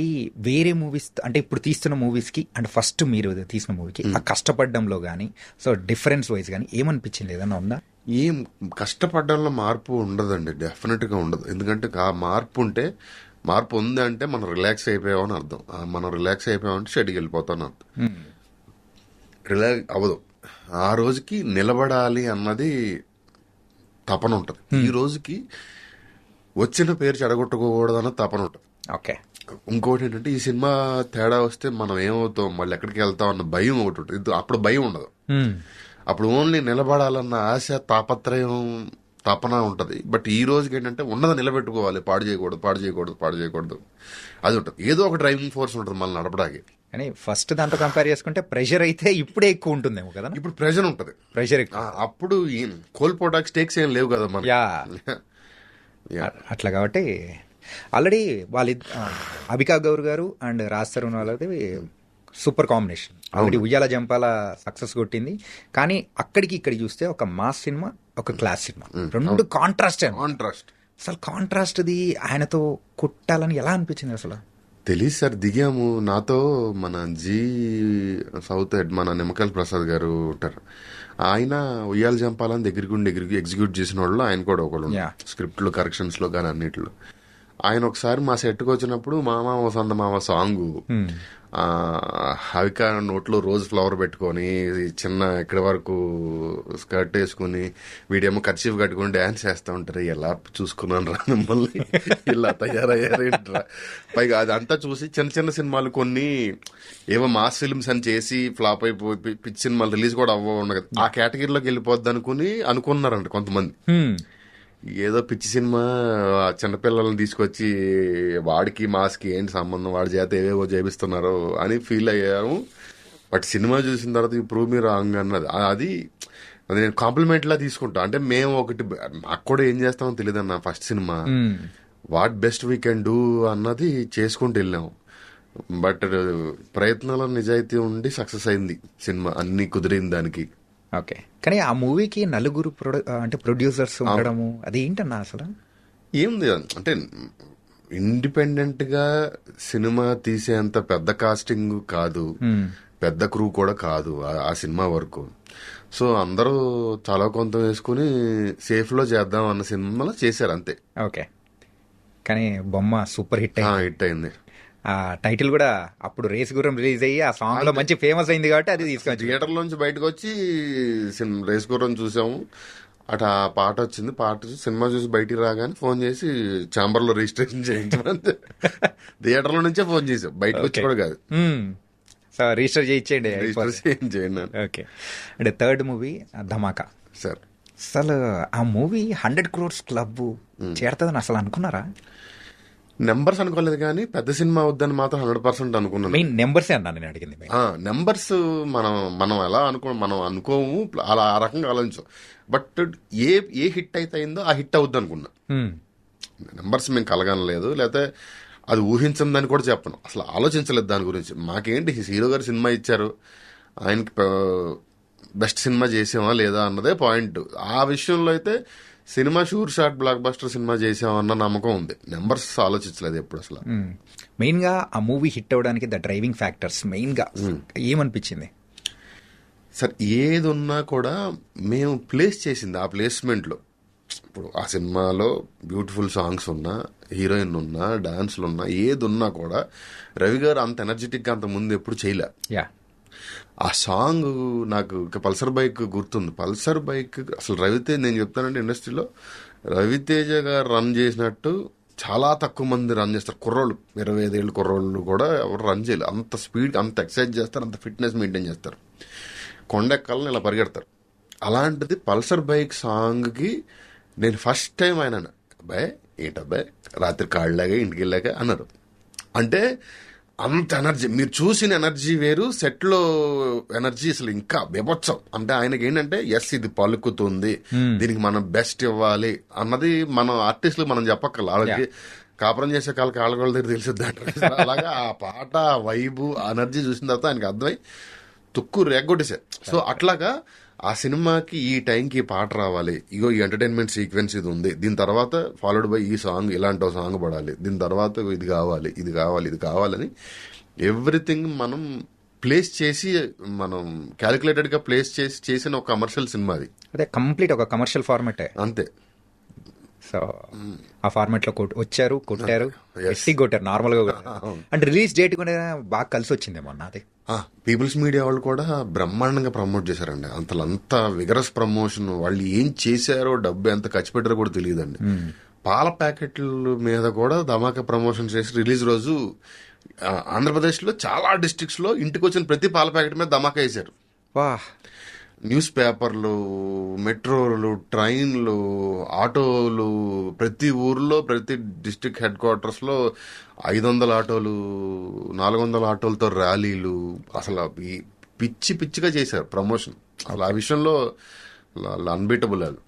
వేరే మూవీస్ అంటే ఇప్పుడు తీస్తున్న మూవీస్కి అండ్ ఫస్ట్ మీరు తీసిన మూవీకి ఆ కష్టపడడంలో కానీ సో డిఫరెన్స్ వైజ్ కానీ ఏమనిపించింది? ఏదన్నా ఉందా? ఏం కష్టపడడంలో మార్పు ఉండదండి, డెఫినెట్గా ఉండదు. ఎందుకంటే ఆ మార్పు ఉంది అంటే మనం రిలాక్స్ అయిపోయామని అర్థం. మనం రిలాక్స్ అయిపోయామంటే షెడ్కి వెళ్ళిపోతామని అర్థం. రిలాక్స్ అవ్వదు. ఆ రోజుకి నిలబడాలి అన్నది తపన ఉంటుంది. ఈ రోజుకి వచ్చిన పేరు చెడగొట్టుకోకూడదు అన్న తపన ఉంటుంది. ఓకే. ఇంకోటి ఏంటంటే ఈ సినిమా తేడా వస్తే మనం ఏమవుతాం, మళ్ళీ ఎక్కడికి వెళ్తాం అన్న భయం ఒకటి ఉంటుంది. అప్పుడు భయం ఉండదు. అప్పుడు ఓన్లీ నిలబడాలన్న ఆశ, తాపత్రయం, తపన ఉంటుంది. బట్ ఈ రోజుకి ఏంటంటే ఉన్నది నిలబెట్టుకోవాలి, పాడు చేయకూడదు అది ఉంటుంది. ఏదో ఒక డ్రైవింగ్ ఫోర్స్ ఉంటుంది మనం నడపడానికి. కానీ ఫస్ట్ దాంతో కంపేర్ చేసుకుంటే ప్రెషర్ అయితే ఇప్పుడే ఎక్కువ ఉంటుందేమో కదా. ఇప్పుడు ప్రెషర్ ఉంటుంది, అప్పుడు కోల్పోవడానికి స్టేక్స్ ఏం లేవు కదా మన. అట్లా కాబట్టి ఆల్రెడీ వాళ్ళ అబికా గౌర్ గారు అండ్ రాజ్ తరుణ్ వాళ్ళది సూపర్ కాంబినేషన్. ఒకటి ఉయ్యాల జంపాల సక్సెస్ కొట్టింది, కానీ అక్కడికి ఇక్కడికి చూస్తే ఒక మాస్ సినిమా, ఒక క్లాస్ సినిమా, రెండు కాంట్రాస్ట్. అసలు కాంట్రాస్ట్ది ఆయనతో కొట్టాలని ఎలా అనిపించింది అసలు? తెలియదు సార్. దిగాము, నాతో మన సౌత్ హెడ్ మన నిమ్మకాయల ప్రసాద్ గారు ఉంటారు. ఆయన ఉయ్యాల జంపాలని దగ్గరికి ఎగ్జిక్యూట్ చేసిన వాళ్ళు ఆయన కూడా ఒకళ్ళు స్క్రిప్ట్ లో, కరెక్షన్స్ లో కానీ అన్నిట్లో. ఆయన ఒకసారి మా సెట్కి వచ్చినప్పుడు మామ వసంత మామ సాంగ్ హవిక నోట్లో రోజ్ ఫ్లవర్ పెట్టుకొని చిన్న ఇక్కడి వరకు స్కర్ట్ వేసుకుని వీడేమో కర్చీఫ్ కట్టుకుని డాన్స్ చేస్తూ ఉంటారు. ఎలా చూసుకున్నాను రా మిమ్మల్ని, ఇలా తయారయ్యారేంట్రా. పైగా అదంతా చూసి చిన్న చిన్న సినిమాలు కొన్ని ఏవో మాస్ ఫిల్మ్స్ అని చేసి ఫ్లాప్ అయిపోయి పిచ్చి సినిమాలు రిలీజ్ కూడా అవ్వవు కదా, ఆ కేటగిరీలోకి వెళ్ళిపోద్ది అనుకున్నారంట కొంతమంది. ఏదో పిచ్చి సినిమా చిన్నపిల్లల్ని తీసుకొచ్చి వాడికి మాస్కి ఏంటి సంబంధం, వాడి చేత ఏవేవో చేపిస్తున్నారు అని ఫీల్ అయ్యాము. బట్ సినిమా చూసిన తర్వాత ప్రూవ్ మీ రాంగ్ అన్నది అది నేను కాంప్లిమెంట్ లా తీసుకుంటా. అంటే మేము ఒకటి నాకు కూడా ఏం చేస్తామో తెలియదు అన్న, first cinema what best we can do అన్నది చేసుకుంటూ వెళ్ళాము. బట్ ప్రయత్నాల నిజాయితీ ఉండి సక్సెస్ అయింది సినిమా, అన్ని కుదిరింది దానికి. ఓకే, కానీ ఆ మూవీకి నలుగురు అంటే ప్రొడ్యూసర్స్ ఉండడము అది ఏంటన్నా అసలు? ఏముంది అంటే ఇండిపెండెంట్ గా సినిమా తీసేంత పెద్ద కాస్టింగ్ కాదు, పెద్ద క్రూ కూడా కాదు ఆ సినిమా వరకు. సో అందరూ చాలా కొంత వేసుకుని సేఫ్ లో చేద్దాం అన్న సినిమాలో చేశారు అంతే. ఓకే, కానీ బొమ్మ సూపర్ హిట్ అయింది. ఆ టైటిల్ కూడా అప్పుడు రేస్ గుర్రం రిలీజ్ అయ్యి ఆ సాంగ్ లో మంచి ఫేమస్ అయింది కాబట్టి అది తీసుకొచ్చి థియేటర్ లోంచి బయటకు వచ్చి రేస్ గుర్రం చూసాము. అటు ఆ పాట వచ్చింది, పాట చూసి సినిమా చూసి బయటికి రాగానే ఫోన్ చేసి ఛాంబర్ లో రిజిస్ట్రేషన్ చేయించమంటే థియేటర్ లో నుంచే ఫోన్ చేసాం, బయటకు వచ్చి కూడా కాదు. సో రిజిస్టర్ చేయించేయండి. చేయండి. ఓకే, అంటే థర్డ్ మూవీ ధమాకా సార్. అసలు ఆ మూవీ 100 crores క్లబ్ చేరుతుందని అసలు అనుకున్నారా? నెంబర్స్ అనుకోలేదు కానీ పెద్ద సినిమా అవుద్దని మాత్రం 100% అనుకున్నాను. మెయిన్ నెంబర్సే అన్నా నేను అడిగింది. నెంబర్స్ మనం ఎలా మనం అనుకోము, అలా ఆ రకంగా ఆలోచించాం. బట్ ఏ హిట్ అయితే అయిందో ఆ హిట్ అవుద్ది అనుకున్నా. నెంబర్స్ మేము కలగనలేదు, లేకపోతే అది ఊహించదని కూడా చెప్పను, అసలు ఆలోచించలేదు దాని గురించి. మాకేంటి హీరో గారు సినిమా ఇచ్చారు, ఆయనకి బెస్ట్ సినిమా చేసామా లేదా అన్నదే పాయింట్. ఆ విషయంలో అయితే cinema sure shot blockbuster cinema చేసామన్న నమ్మకం ఉంది. నెంబర్స్ ఆలోచించలేదు ఎప్పుడు అసలు. మెయిన్ గా ఆ మూవీ హిట్ అవడానికి ద డ్రైవింగ్ ఫ్యాక్టర్స్ మెయిన్ గా ఏమనిపించింది సార్? ఏది ఉన్నా కూడా మేము ప్లేస్ చేసింది ఆ ప్లేస్మెంట్లో. ఇప్పుడు ఆ సినిమాలో బ్యూటిఫుల్ సాంగ్స్ ఉన్నా, హీరోయిన్ ఉన్నా, డాన్స్లు ఉన్నా, ఏది ఉన్నా కూడా రవి గారు అంత ఎనర్జెటిక్గా అంత ముందు ఎప్పుడు చేయలే. ఆ సాంగ్ నాకు పల్సర్ బైక్ గుర్తుంది. పల్సర్ బైక్ అసలు రవితేజ, నేను చెప్తానంటే ఇండస్ట్రీలో రవితేజ గారు రన్ చేసినట్టు చాలా తక్కువ మంది రన్ చేస్తారు. కుర్రోళ్ళు 25 ఏళ్ళు కుర్రోళ్ళు కూడా ఎవరు రన్ చేయలేదు. అంత స్పీడ్, అంత ఎక్సర్సైజ్ చేస్తారు, అంత ఫిట్నెస్ మెయింటైన్ చేస్తారు, కొండెక్కాలని ఇలా పరిగెడతారు. అలాంటిది పల్సర్ బైక్ సాంగ్కి నేను ఫస్ట్ టైం ఆయన అబ్బాయి ఏంటబ్బాయి రాత్రి కాళ్ళలాగా ఇంటికి వెళ్ళాక అన్నారు. అంటే అంత ఎనర్జీ, మీరు చూసిన ఎనర్జీ వేరు, సెట్లో ఎనర్జీ అసలు ఇంకా బెబొత్సం. అంటే ఆయనకి ఏంటంటే ఎస్ ఇది పలుకుతుంది, దీనికి మనం బెస్ట్ ఇవ్వాలి అన్నది మనం ఆర్టిస్టులు మనం చెప్పక్కర్లేదు, వాళ్ళకి కాపురం చేసే కాళ్ళ దగ్గర తెలిసిద్ది అంటారు. అలాగా ఆ పాట, వైబు, ఎనర్జీ చూసిన తర్వాత ఆయనకి అర్థమై తుక్కు రేగొట్టేశారు. సో అట్లాగా ఆ సినిమాకి ఈ టైంకి పాట రావాలి, ఇగో ఈ ఎంటర్టైన్మెంట్ సీక్వెన్స్ ఇది ఉంది, దీని తర్వాత ఫాలోడ్ బై ఈ సాంగ్, ఇలాంటి సాంగ్ పడాలి, దీని తర్వాత ఇది కావాలి, ఇది కావాలి, ఇది కావాలని ఎవ్రీథింగ్ మనం ప్లేస్ చేసి, మనం క్యాలిక్యులేటెడ్ గా ప్లేస్ చేసి చేసిన ఒక కమర్షియల్ సినిమా అది. అదే కంప్లీట్ ఒక కమర్షియల్ ఫార్మాటే అంతే. సో ఆ ఫార్మాట్ లో వచ్చారు, కొట్టారు, కొట్టారు నార్మల్ గా. అంటే రిలీజ్ డేట్ కూడా బాగా కలిసి వచ్చిందేమో అన్నది. పీపుల్స్ మీడియా వాళ్ళు కూడా బ్రహ్మాండంగా ప్రమోట్ చేశారండి. అంత విగరస్ ప్రమోషన్. వాళ్ళు ఏం చేశారో, డబ్బు ఎంత ఖర్చు పెట్టారో కూడా తెలియదండి. పాల ప్యాకెట్ల మీద కూడా ధమాకా ప్రమోషన్ చేసి రిలీజ్ రోజు ఆంధ్రప్రదేశ్ లో చాలా డిస్ట్రిక్ట్స్ లో ఇంటికి వచ్చిన ప్రతి పాల ప్యాకెట్ మీద ధమాకా వేశారు. న్యూస్ పేపర్లు, మెట్రోలు, ట్రైన్లు, ఆటోలు, ప్రతి ఊర్లో, ప్రతి డిస్ట్రిక్ట్ హెడ్ క్వార్టర్స్ లో 500 ఆటోలు, 400 ఆటోలతో ర్యాలీలు, అసలు పిచ్చిగా చేశారు ప్రమోషన్. అసలు ఆ విషయంలో అన్బీటబుల్. అది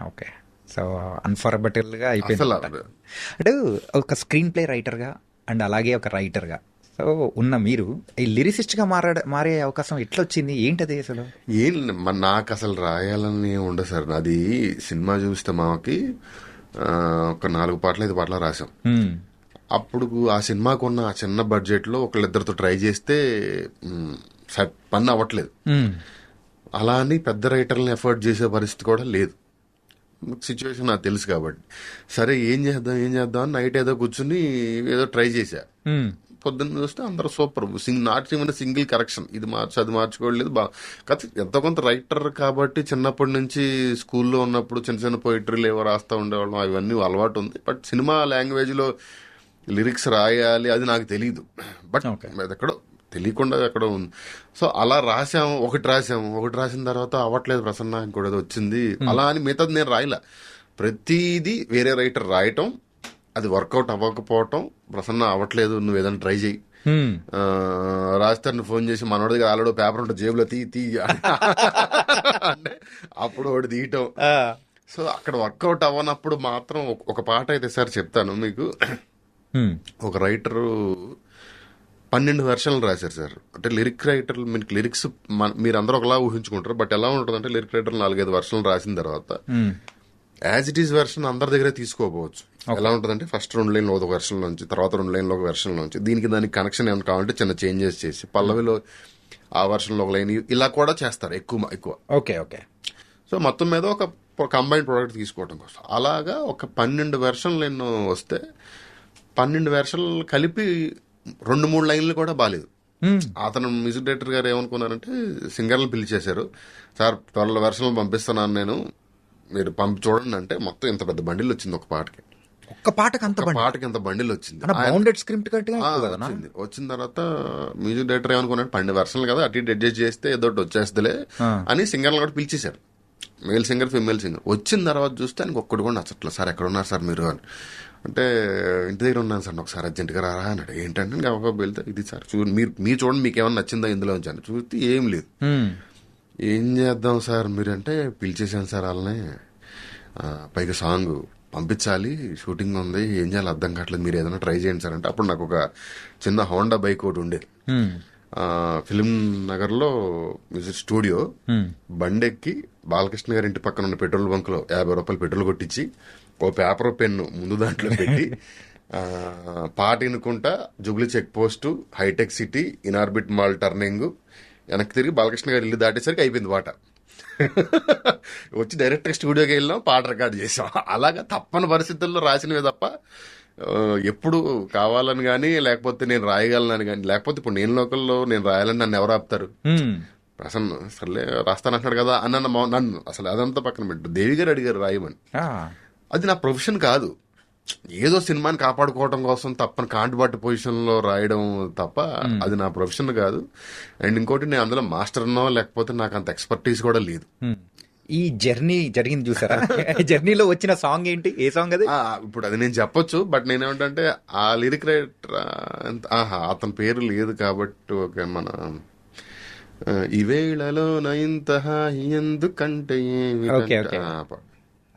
ఓకే. సో అన్ఫర్గెటబుల్ గా అయిపోయింది. అంటే ఒక స్క్రీన్ ప్లే రైటర్ గా అండ్ అలాగే ఒక రైటర్ గా సో ఉన్న మీరు ఈ లిరిసిస్ట్ గా మారే అవకాశం ఎట్లా వచ్చింది, ఏంటది అసలు? నాకు అసలు రాయాలని ఉండదు సార్. అది సినిమా చూస్తే మాకి ఒక 4 పాటలు 5 పాటలు రాసాం. అప్పుడు ఆ సినిమాకు ఉన్న ఆ చిన్న బడ్జెట్ లో ఒకళ్ళిద్దరితో ట్రై చేస్తే పని అవ్వట్లేదు. అలా అని పెద్ద రైటర్లను ఎఫర్ట్ చేసే పరిస్థితి కూడా లేదు. సిచ్యువేషన్ నాకు తెలుసు కాబట్టి సరే ఏం చేద్దాం అని నైట్ ఏదో కూర్చుని ఏదో ట్రై చేశా. పొద్దున్న చూస్తే అందరూ super, not even single correction, ఇది మార్చి అది మార్చుకోవట్లేదు. కాకపోతే ఎంతో కొంత రైటర్ కాబట్టి చిన్నప్పటి నుంచి స్కూల్లో ఉన్నప్పుడు చిన్న చిన్న పోయిటరీలు ఏవో రాస్తూ ఉండేవాళ్ళం, అవన్నీ అలవాటు ఉంది. బట్ సినిమా లాంగ్వేజ్లో లిరిక్స్ రాయాలి అది నాకు తెలియదు. బట్ ఎక్కడో తెలియకుండా ఎక్కడో ఉంది. సో అలా ఒకటి రాసిన తర్వాత అవ్వట్లేదు ప్రసన్న, ఇంకోటి ఏదో వచ్చింది అలా అని మిగతాది నేను రాయలా. ప్రతిదీ వేరే రైటర్ రాయటం, అది వర్కౌట్ అవ్వకపోవటం, ప్రసన్న అవ్వట్లేదు నువ్వు ఏదైనా ట్రై చేయి, రాజస్థాన్ ఫోన్ చేసి మనోడికి ఆల్రెడీ పేపర్ ఉంటుంది జేబులో తీ అంటే అప్పుడు ఒకటి తీయటం. సో అక్కడ వర్కౌట్ అవ్వనప్పుడు మాత్రం ఒక పాట అయితే సార్ చెప్తాను మీకు. ఒక రైటరు 12 వెర్షన్లు రాశారు సార్. అంటే లిరిక్ రైటర్లు మీకు లిరిక్స్ మీరు అందరూ ఒకలా ఊహించుకుంటారు, బట్ ఎలా ఉంటుంది అంటే లిరిక్ రైటర్లు 4-5 వెర్షన్లు రాసిన తర్వాత యాజ్ ఇట్ ఈస్ వెర్షన్ అందరి దగ్గరే తీసుకోకపోవచ్చు. ఎలా ఉంటుందంటే ఫస్ట్ 2 లైన్లు ఒక వెర్షన్ నుంచి, తర్వాత 2 లైన్లు ఒక వెర్షన్ నుంచి, దానికి కనెక్షన్ ఏమైనా కావాలంటే చిన్న చేంజెస్ చేసి పల్లవిలో ఆ వెర్షన్లో ఒక లైన్ ఇలా కూడా చేస్తారు ఎక్కువ. ఓకే. సో మొత్తం మీద ఒక కంబైన్డ్ ప్రోడక్ట్ తీసుకోవడం కోసం అలాగా ఒక 12 వెర్షన్లు ఎన్నో వస్తే 12 వెర్షన్లు కలిపి 2-3 లైన్లు కూడా బాగాలేదు. అతను మ్యూజిక్ డైరెక్టర్ గారు ఏమనుకున్నారంటే సింగర్లు పిలిచేశారు, సార్ 12 వెర్షన్లు పంపిస్తున్నాను నేను, మీరు చూడండి అంటే మొత్తం ఇంత పెద్ద బండిల్ వచ్చింది ఒక పాటకి. పాటకి అంత బండిల్ వచ్చింది. వచ్చిన తర్వాత మ్యూజిక్ డైరెక్టర్ ఏమనుకున్నాడు 12 వెర్షన్లు కదా అటు ఇటు అడ్జస్ట్ చేస్తే ఏదో వచ్చేస్తలే అని సింగర్లు కూడా పిలిచేశారు, మేల్ సింగర్ ఫిమేల్ సింగర్. వచ్చిన తర్వాత చూస్తే ఆయనకు ఒక్కడు కూడా నచ్చట్లేదు. సార్ ఎక్కడ ఉన్నారు సార్ మీరు అని అంటే ఇంటి దగ్గర ఉన్నాను సార్, ఒకసారి అర్జెంట్గా రారా అన్నాడు. ఏంటంటే గబగబా వెళ్తే ఇది సార్ మీరు చూడండి మీకు ఏమన్నా నచ్చిందా ఇందులో ఉంచాను, చూస్తే ఏం లేదు. ఏం చేద్దాం సార్ మీరు అంటే పిలిచేసాను సార్ వాళ్ళని, పైగా సాంగ్ పంపించాలి, షూటింగ్ ఉంది, ఏం చేయాలి అర్థం కావట్లేదు, మీరు ఏదైనా ట్రై చేయండి సార్ అంటే. అప్పుడు నాకు ఒక చిన్న హోండా బైక్ ఒకటి ఉండేది, ఫిలిం నగర్లో మ్యూజిక్ స్టూడియో, బండెక్కి బాలకృష్ణ గారి ఇంటి పక్కన ఉన్న పెట్రోల్ బంక్ లో 50 రూపాయలు పెట్రోల్ కొట్టించి ఓ పేపర్ పెన్ను ముందు దాంట్లో పెట్టి పాట వినుకుంటా Jubilee check post, Hitech City, Inorbit mall turning, వెనక్కి తిరిగి బాలకృష్ణ గారి ఇల్లు దాటేసరికి అయిపోయింది పాట. వచ్చి డైరెక్ట్ స్టూడియోకి వెళ్ళాం, పాట రికార్డ్ చేసాం. అలాగా తప్పని పరిస్థితుల్లో రాసినవే తప్ప ఎప్పుడు కావాలని కానీ లేకపోతే నేను రాయగలనని కానీ, లేకపోతే ఇప్పుడు నేను లోకల్లో నేను రాయాలని నన్ను ఎవరు ఆపుతారు? ప్రసన్న సర్లే రాస్తానంటున్నాడు కదా అన్న నన్ను అసలు అదంతా పక్కన పెట్టు. దేవి గారు అడిగారు రాయమని, అది నా ప్రొఫెషన్ కాదు. ఏదో సినిమాని కాపాడుకోవడం కోసం తప్పని కాంటిబాటు పొజిషన్ లో రాయడం తప్ప అది నా ప్రొఫెషన్ కాదు. అండ్ ఇంకోటి నేను అందులో మాస్టర్నో లేకపోతే నాకు అంత ఎక్స్పర్టీస్ కూడా లేదు. ఈ జర్నీ జరిగింది చూసారా, జర్నీలో వచ్చిన సాంగ్ ఏంటి, ఏ సాంగ్ అది? ఇప్పుడు అది నేను చెప్పొచ్చు, బట్ నేనేమంటే ఆ లిరిక్ రైటర్ అతని పేరు లేదు కాబట్టి ఓకే. మన ఈవేళలో ఇంత ఎందుకంటే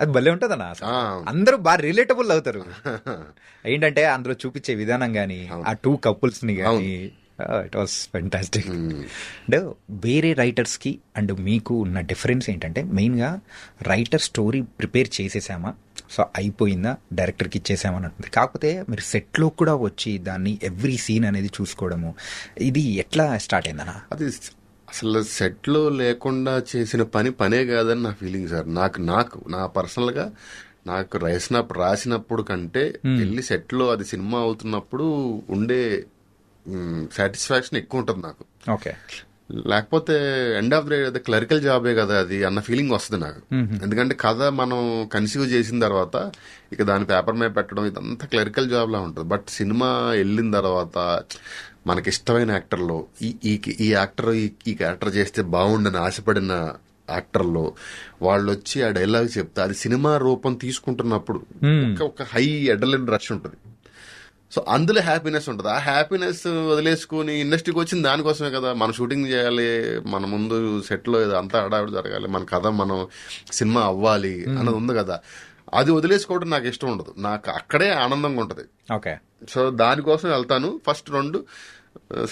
అది భలే ఉంటదన్నా, అందరూ బాగా రిలేటబుల్ అవుతారు. ఏంటంటే అందులో చూపించే విధానం గానీ, ఆ 2 కపుల్స్ ని గానీ, ఇట్ వాస్ ఫెంటాస్టిక్. అంటే వేరే రైటర్స్ కి అండ్ మీకు ఉన్న డిఫరెన్స్ ఏంటంటే, మెయిన్ గా రైటర్ స్టోరీ ప్రిపేర్ చేసేసామా, సో అయిపోయిందా, డైరెక్టర్కి ఇచ్చేసామని అంటుంది. కాకపోతే మీరు సెట్లో కూడా వచ్చి దాన్ని ఎవ్రీ సీన్ అనేది చూసుకోవడము, ఇది ఎట్లా స్టార్ట్ అయిందన్నా? అది అసలు సెట్లో లేకుండా చేసిన పనే కాదని నా ఫీలింగ్ సార్. నా పర్సనల్ గా నాకు రాసినప్పుడు కంటే వెళ్ళి సెట్లో అది సినిమా అవుతున్నప్పుడు ఉండే సాటిస్ఫాక్షన్ ఎక్కువ ఉంటుంది నాకు. ఓకే. లేకపోతే ఎండ్ ఆఫ్ ది క్లరికల్ జాబే కదా అది అన్న ఫీలింగ్ వస్తుంది నాకు. ఎందుకంటే కథ మనం కన్సీవ్ చేసిన తర్వాత ఇక దాని పేపర్ మీద పెట్టడం ఇదంతా క్లరికల్ జాబ్ లా ఉంటుంది. బట్ సినిమా వెళ్ళిన తర్వాత మనకి ఇష్టమైన యాక్టర్లో ఈ యాక్టర్ ఈ క్యారెక్టర్ చేస్తే బాగుండని ఆశపడిన యాక్టర్లో వాళ్ళు వచ్చి ఆ డైలాగ్ చెప్తే అది సినిమా రూపం తీసుకుంటున్నప్పుడు ఒక హై అడ్రినలిన్ రష్ ఉంటుంది. సో అందులో హ్యాపీనెస్ ఉంటుంది. ఆ హ్యాపీనెస్ వదిలేసుకుని ఇండస్ట్రీకి వచ్చింది దానికోసమే కదా, మనం షూటింగ్ చేయాలి, మన ముందు సెట్లో అంతా హడావిడి జరగాలి, మన కథ మనం సినిమా అవ్వాలి అన్నది ఉంది కదా. అది వదిలేసుకోవడం నాకు ఇష్టం ఉండదు, నాకు అక్కడే ఆనందంగా ఉంటుంది. ఓకే. సో దానికోసం వెళ్తాను. ఫస్ట్ 2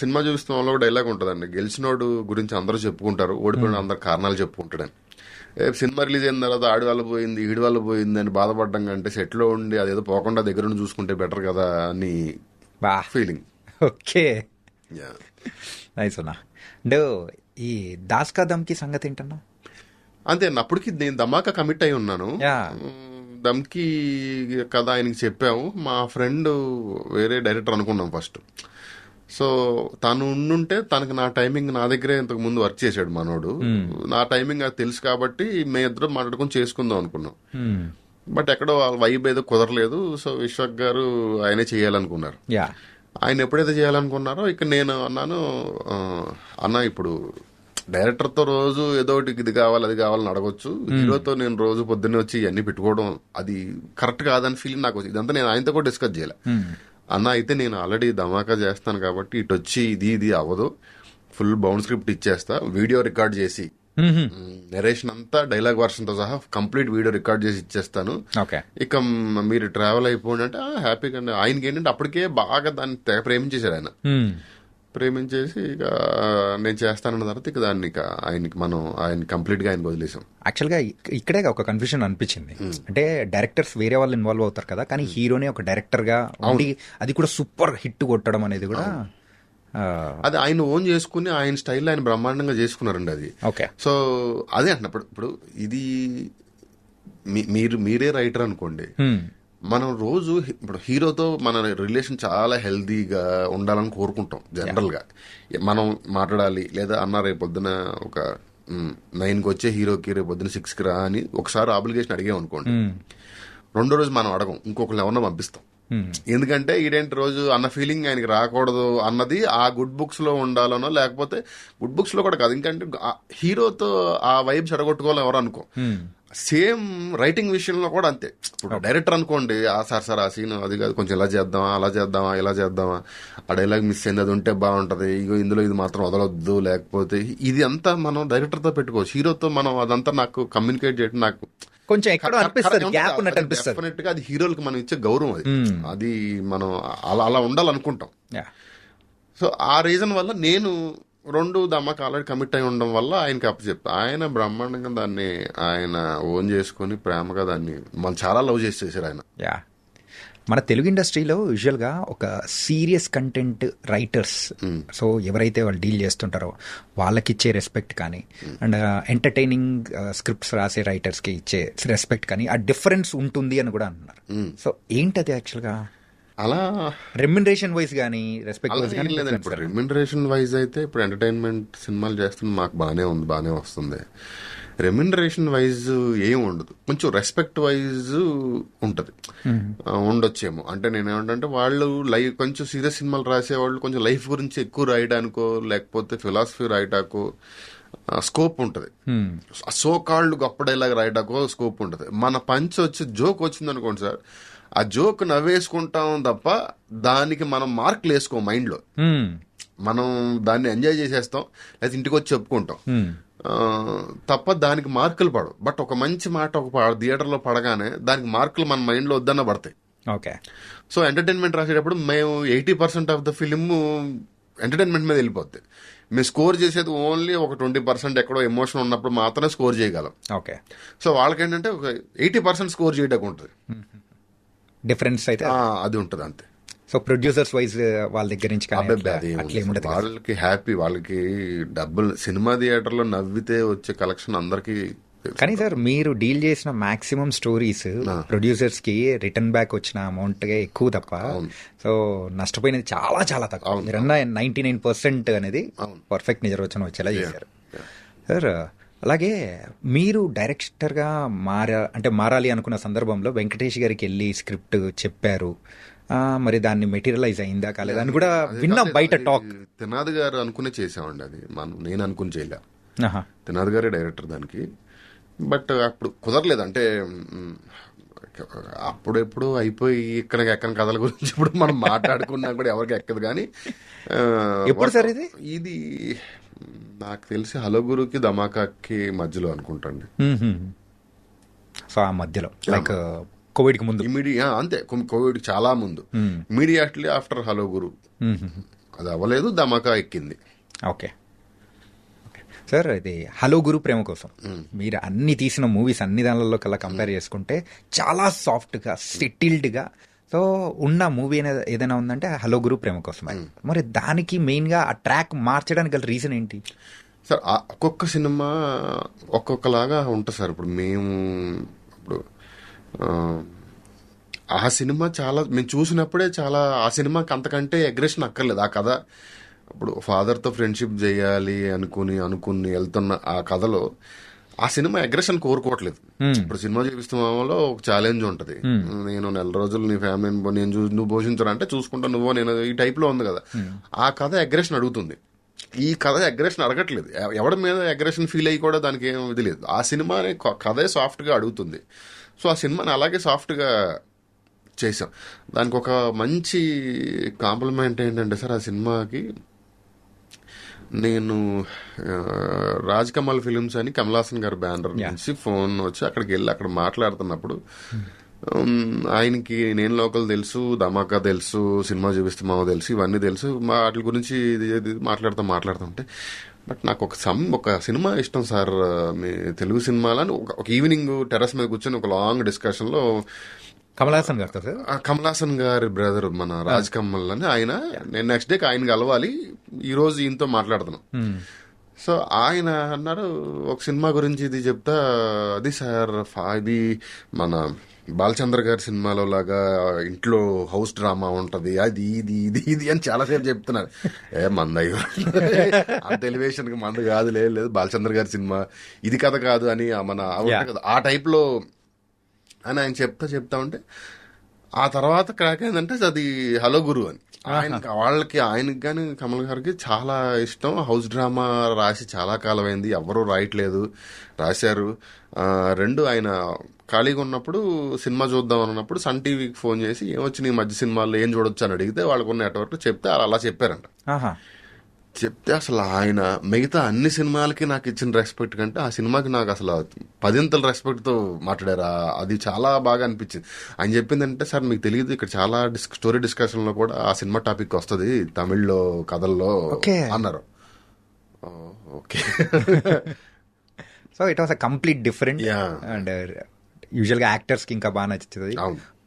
సినిమా చూస్తున్న వాళ్ళు కూడా డైలాగ్ ఉంటుందండి, గెలిచినోడు గురించి అందరూ చెప్పుకుంటారు, ఓడిపోయిన అందరు కారణాలు చెప్పుకుంటాడని. సినిమా రిలీజ్ అయిన తర్వాత ఆడి వల్ల పోయింది ఈడి వల్ల పోయింది అని బాధపడడం కంటే సెట్లో ఉండి అదేదో పోకుండా దగ్గర నుండి చూసుకుంటే బెటర్ కదా అని ఫీలింగ్. ఓకే, నైస్ అన్నా. అంటే ఈ దాస్ కా దమ్కి సంగతి ఏంటన్నా? అంతే అప్పటికి నేను ధమాకా కమిట్ అయి ఉన్నాను. యా. దమ్కి కథ ఆయనకి చెప్పాము. మా ఫ్రెండ్ వేరే డైరెక్టర్ అనుకున్నాం ఫస్ట్. సో తను ఉండుంటే తనకి నా టైమింగ్ నా దగ్గరే ఇంతకు ముందు వర్క్ చేశాడు మనోడు. నా టైమింగ్ అది తెలుసు కాబట్టి మేము ఇద్దరం మాట్లాడుకొని చేసుకుందాం అనుకున్నాం. బట్ ఎక్కడో వాళ్ళ వైబ్ ఏదో కుదరలేదు. సో విశ్వక్ గారు ఆయనే చేయాలనుకున్నారు. యా. ఆయన ఎప్పుడైతే చేయాలనుకున్నారో ఇక నేను అన్నాను, అన్న ఇప్పుడు డైరెక్టర్తో రోజు ఏదో ఒకటి ఇది కావాలి అది కావాలని అడగొచ్చు, హీరోతో నేను రోజు పొద్దున్నే వచ్చి ఇవన్నీ పెట్టుకోవడం అది కరెక్ట్ కాదని ఫీలింగ్ నాకు వచ్చింది. ఇదంతా నేను ఆయనతో కూడా డిస్కస్ చేయలే. అన్న అయితే నేను ఆల్రెడీ ధమాకా చేస్తాను కాబట్టి ఇటు వచ్చి ఇది అవ్వదు, ఫుల్ బౌండ్ స్క్రిప్ట్ ఇచ్చేస్తా, వీడియో రికార్డ్ చేసి నెరేషన్ అంతా డైలాగ్ వర్షన్ తో సహా కంప్లీట్ వీడియో రికార్డ్ చేసి ఇచ్చేస్తాను, ఇక మీరు ట్రావెల్ అయిపోండి అంటే హ్యాపీగా. ఆయనకి ఏంటంటే అప్పటికే బాగా దాన్ని తెగ ప్రేమించేశాడు ఆయన. ప్రేమించేసి ఇక నేను చేస్తానన్న తర్వాత ఇక దాన్ని ఇక ఆయన కంప్లీట్ గా ఆయన వదిలేసాం. యాక్చువల్గా ఇక్కడే ఒక కన్ఫ్యూజన్ అనిపించింది. అంటే డైరెక్టర్స్ వేరే వాళ్ళు ఇన్వాల్వ్ అవుతారు కదా, కానీ హీరోనే ఒక డైరెక్టర్ గా ఉండి అది కూడా సూపర్ హిట్ కొట్టడం అనేది కూడా అది ఆయన ఓన్ చేసుకుని ఆయన స్టైల్ ఆయన బ్రహ్మాండంగా చేసుకున్నారండి అది. ఓకే. సో అదే అంటున్నప్పుడు ఇప్పుడు ఇది మీరే రైటర్ అనుకోండి, మనం రోజు ఇప్పుడు హీరోతో మన రిలేషన్ చాలా హెల్దీగా ఉండాలని కోరుకుంటాం జనరల్ గా. మనం మాట్లాడాలి లేదా అన్న రేపు పొద్దున ఒక 9కి వచ్చే హీరోకి రేపు పొద్దున 6కి రా అని ఒకసారి ఆబ్లిగేషన్ అడిగాం అనుకోండి, రెండో రోజు మనం అడగం, ఇంకొకరిని ఎవరన్నా పంపిస్తాం. ఎందుకంటే ఈడేంటి రోజు అన్న ఫీలింగ్ ఆయనకి రాకూడదు అన్నది ఆ గుడ్ బుక్స్ లో ఉండాలనో, లేకపోతే గుడ్ బుక్స్ లో కూడా కాదు, ఎందుకంటే హీరోతో ఆ వైబ్ చెడగొట్టుకోవాలని ఎవరు అనుకో. సేమ్ రైటింగ్ విషయంలో కూడా అంతే. ఇప్పుడు డైరెక్టర్ అనుకోండి, సార్ ఆ సీన్ అది కాదు, కొంచెం ఇలా చేద్దామా అలా చేద్దామా ఇలా చేద్దామా, ఆ డైలాగ్ మిస్ అయింది అది ఉంటే బాగుంటది, ఇగో ఇందులో ఇది మాత్రం వదలొద్దు, లేకపోతే ఇది అంతా మనం డైరెక్టర్తో పెట్టుకోవచ్చు. హీరోతో మనం అదంతా నాకు కమ్యూనికేట్ చేయడం నాకు కొంచెం ఎక్కడో అనిపిస్తుంది, గ్యాప్ ఉన్నట్టు అనిపిస్తుంది. డెఫినెట్ గా అది హీరోలకు మనం ఇచ్చే గౌరవం, అది మనం అలా ఉండాలనుకుంటాం. సో ఆ రీజన్ వల్ల నేను 2 ధమాకా ఆల్రెడీ కమిట్ అయి ఉండడం వల్ల ఆయనకి అప్పచెప్తా. ఆయన బ్రహ్మాండంగా దాన్ని ఆయన ఓన్ చేసుకుని ప్రేమగా దాన్ని మనం చాలా లవ్ చేసేసారు ఆయన. యా. మన తెలుగు ఇండస్ట్రీలో యూజువల్గా ఒక సీరియస్ కంటెంట్ రైటర్స్, సో ఎవరైతే వాళ్ళు డీల్ చేస్తుంటారో వాళ్ళకి ఇచ్చే రెస్పెక్ట్ కానీ, అండ్ ఎంటర్టైనింగ్ స్క్రిప్ట్స్ రాసే రైటర్స్కి ఇచ్చే రెస్పెక్ట్ కానీ ఆ డిఫరెన్స్ ఉంటుంది అని కూడా అంటున్నారు. సో ఏంటది యాక్చువల్గా అలా రెమ్యునరేషన్ వైజ్ కానీ రెస్పెక్ట్ వైజ్ కానీ? లేదండి, ఇప్పుడు రెమ్యునరేషన్ వైజ్ అయితే ఇప్పుడు ఎంటర్టైన్మెంట్ సినిమాలు చేస్తున్న మాకు బాగానే వస్తుంది. రెమ్యునరేషన్ వైజ్ ఏం ఉండదు, కొంచెం రెస్పెక్ట్ వైజ్ ఉంటుంది, ఉండొచ్చేమో. అంటే నేనేమంటే వాళ్ళు కొంచెం సీరియస్ సినిమాలు రాసేవాళ్ళు కొంచెం లైఫ్ గురించి ఎక్కువ రాయడానికో లేకపోతే ఫిలాసఫీ రాయటాకో స్కోప్ ఉంటుంది, సో కాళ్ళు గొప్ప డైలాగ్ రాయటాకో స్కోప్ ఉంటుంది. మన పంచ్ వచ్చి జోక్ వచ్చింది అనుకోండి సార్, ఆ జోక్ నవ్వేసుకుంటాం తప్ప దానికి మనం మార్కులు వేసుకోం మైండ్లో, మనం దాన్ని ఎంజాయ్ చేసేస్తాం లేదా ఇంటికి వచ్చి చెప్పుకుంటాం తప్ప దానికి మార్కులు పడవు. బట్ ఒక మంచి మాట ఒక థియేటర్లో పడగానే దానికి మార్కులు మన మైండ్లో వద్దన్న పడతాయి. ఓకే. సో ఎంటర్టైన్మెంట్ రాసేటప్పుడు మేము 80% ఆఫ్ ద ఫిలిం ఎంటర్టైన్మెంట్ మీద వెళ్ళిపోద్ది. మేము స్కోర్ చేసేది ఓన్లీ ఒక 20% ఎక్కడో ఎమోషన్ ఉన్నప్పుడు మాత్రమే స్కోర్ చేయగలం. ఓకే. సో వాళ్ళకేంటంటే ఒక 80% స్కోర్ చేయడానికి ఉంటుంది, డిఫరెన్స్ అయితే అది ఉంటుంది అంతే. సో ప్రొడ్యూసర్స్ వైజ్ వాళ్ళ దగ్గర నుంచి వాళ్ళకి హ్యాపీ, వాళ్ళకి డబ్బులు సినిమా థియేటర్లో నవ్వితే వచ్చే కలెక్షన్ అందరికి. కానీ సార్ మీరు డీల్ చేసిన మాక్సిమం స్టోరీస్ ప్రొడ్యూసర్స్ కి రిటర్న్ బ్యాక్ వచ్చిన అమౌంట్ ఎక్కువ తప్ప, సో నష్టపోయినది చాలా చాలా తక్కువ. మీరన్నా 99% అనేది పర్ఫెక్ట్ నిజర్వచనం వచ్చేలా చేశారు సార్. అలాగే మీరు డైరెక్టర్గా మారాలి అనుకున్న సందర్భంలో వెంకటేష్ గారికి వెళ్ళి స్క్రిప్ట్ చెప్పారు, మరి దాన్ని మెటీరియలైజ్ అయిందా కాలేదా అని కూడా విన్నాం బయట టాక్. తినాద్ గారు అనుకునే చేసామండి అది, నేను అనుకుని చేయలే. తినాద్ గారే డైరెక్టర్ దానికి. బట్ అప్పుడు కుదరలేదు, అంటే అప్పుడెప్పుడు అయిపోయి ఎక్కడ కథల గురించి ఇప్పుడు మనం మాట్లాడుకున్నా కూడా ఎవరికి ఎక్కదు. కానీ ఎప్పుడు సార్ ఇది నాకు తెలిసి హలో గురుకి ధమాకాకి మధ్యలో అనుకుంటాండి. సో ఆ మధ్యలో లైక్ కోవిడ్ కి ముందు, అంతే, కోవిడ్ చాలా ముందు, ఇమీడియట్లీ ఆఫ్టర్ హలో గురు. అది అవ్వలేదు, ధమాకా ఎక్కింది. Okay sir. ఇది హలో గురు ప్రేమ కోసం మీరు అన్ని తీసిన మూవీస్ అన్ని దానిలో కల్లా కంపేర్ చేసుకుంటే చాలా సాఫ్ట్గా సెటిల్డ్గా సో ఉన్న మూవీ అనేది ఏదైనా ఉందంటే హలో గురు ప్రేమ కోసం. మరి దానికి మెయిన్గా ఆ ట్రాక్ మార్చడానికి గల రీజన్ ఏంటి? సార్ ఒక్కొక్క సినిమా ఒక్కొక్కలాగా ఉంటుంది సార్. ఇప్పుడు మేము ఇప్పుడు ఆ సినిమా చాలా మేము చూసినప్పుడే చాలా ఆ సినిమాకి అంతకంటే అగ్రెషన్ అక్కర్లేదు. ఆ కథ ఇప్పుడు ఫాదర్తో ఫ్రెండ్షిప్ చేయాలి అనుకుని వెళ్తున్న ఆ కథలో ఆ సినిమా అగ్రెషన్ కోరుకోవట్లేదు. ఇప్పుడు సినిమా చూపిస్తున్నాలో ఒక ఛాలెంజ్ ఉంటది. నేను నెల రోజులు నీ ఫ్యామిలీని నువ్వు పోషించరా అంటే చూసుకుంటా నువ్వు నేను ఈ టైప్ లో ఉంది కదా. ఆ కథ అగ్రెషన్ అడుగుతుంది. ఈ కథ అగ్రెషన్ అడగట్లేదు. ఎవరి మీద అగ్రెషన్ ఫీల్ అయ్యి కూడా దానికి ఏం ఇది లేదు. ఆ సినిమాని కథే సాఫ్ట్ గా అడుగుతుంది. సో ఆ సినిమాని అలాగే సాఫ్ట్ గా చేసాం. దానికి ఒక మంచి కాంప్లిమెంట్ ఏంటంటే సార్, ఆ సినిమాకి నేను రాజ్ కమల్ ఫిలిమ్స్ అని కమల్ హాసన్ గారి బ్యానర్ నుంచి ఫోన్ వచ్చి అక్కడికి వెళ్ళి అక్కడ మాట్లాడుతున్నప్పుడు ఆయనకి నేను లోకల్ తెలుసు, ధమాకా తెలుసు, సినిమా చూపిస్తే మామ తెలుసు, ఇవన్నీ తెలుసు. వాటి గురించి మాట్లాడుతుంటే బట్ నాకు ఒక సినిమా ఇష్టం సార్, మీ తెలుగు సినిమాలని ఒక ఈవినింగ్ టెర్రస్ మీద కూర్చొని ఒక లాంగ్ డిస్కషన్ లో కమల్ హాసన్ గారు కదా, కమల్ హాసన్ గారి బ్రదర్ మన రాజ్ కమల్ అని ఆయన, నేను నెక్స్ట్ డే ఆయన కలవాలి, ఈ రోజు ఈయనతో మాట్లాడుతున్నాం. సో ఆయన అన్నారు ఒక సినిమా గురించి ఇది చెప్తా, అది సార్ ఇది మన బాలచంద్ర గారి సినిమాలో లాగా ఇంట్లో హౌస్ డ్రామా ఉంటది, అది ఇది ఇది ఇది అని చాలాసేపు చెప్తున్నారు. మందయ్యో అంత ఎలివేషన్ కి మందు కాదు, లేదు బాలచంద్ర గారి సినిమా ఇది కథ కాదు అని మన ఆ టైప్ లో అని ఆయన చెప్తా ఉంటే, ఆ తర్వాత క్రాక్ ఏంటంటే అది హలో గురు అని ఆయనకి కానీ కమల్ గారికి చాలా ఇష్టం. హౌస్ డ్రామా రాసి చాలా కాలం అయింది, ఎవరూ రాయట్లేదు, రాశారు. రెండు ఆయన ఖాళీగా ఉన్నప్పుడు సినిమా చూద్దాం అన్నప్పుడు సన్ టీవీకి ఫోన్ చేసి ఏమొచ్చి ఈ మధ్య సినిమాల్లో ఏం చూడొచ్చు అని అడిగితే వాళ్ళకున్న నెట్వర్క్ చెప్తే అలా చెప్పారంట. చెప్తే అసలు ఆయన మిగతా అన్ని సినిమాలకి నాకు ఇచ్చిన రెస్పెక్ట్ కంటే ఆ సినిమాకి నాకు అసలు 10 రెస్పెక్ట్తో మాట్లాడారు. అది చాలా బాగా అనిపించింది. ఆయన చెప్పిందంటే, సార్ మీకు తెలియదు ఇక్కడ చాలా స్టోరీ డిస్కషన్లో కూడా ఆ సినిమా టాపిక్ వస్తుంది తమిళ్లో కథల్లో అన్నారు. Okay, so it was a complete different and usual గా యాక్టర్స్ కి ఇంకా బాగా నచ్చుతుంది,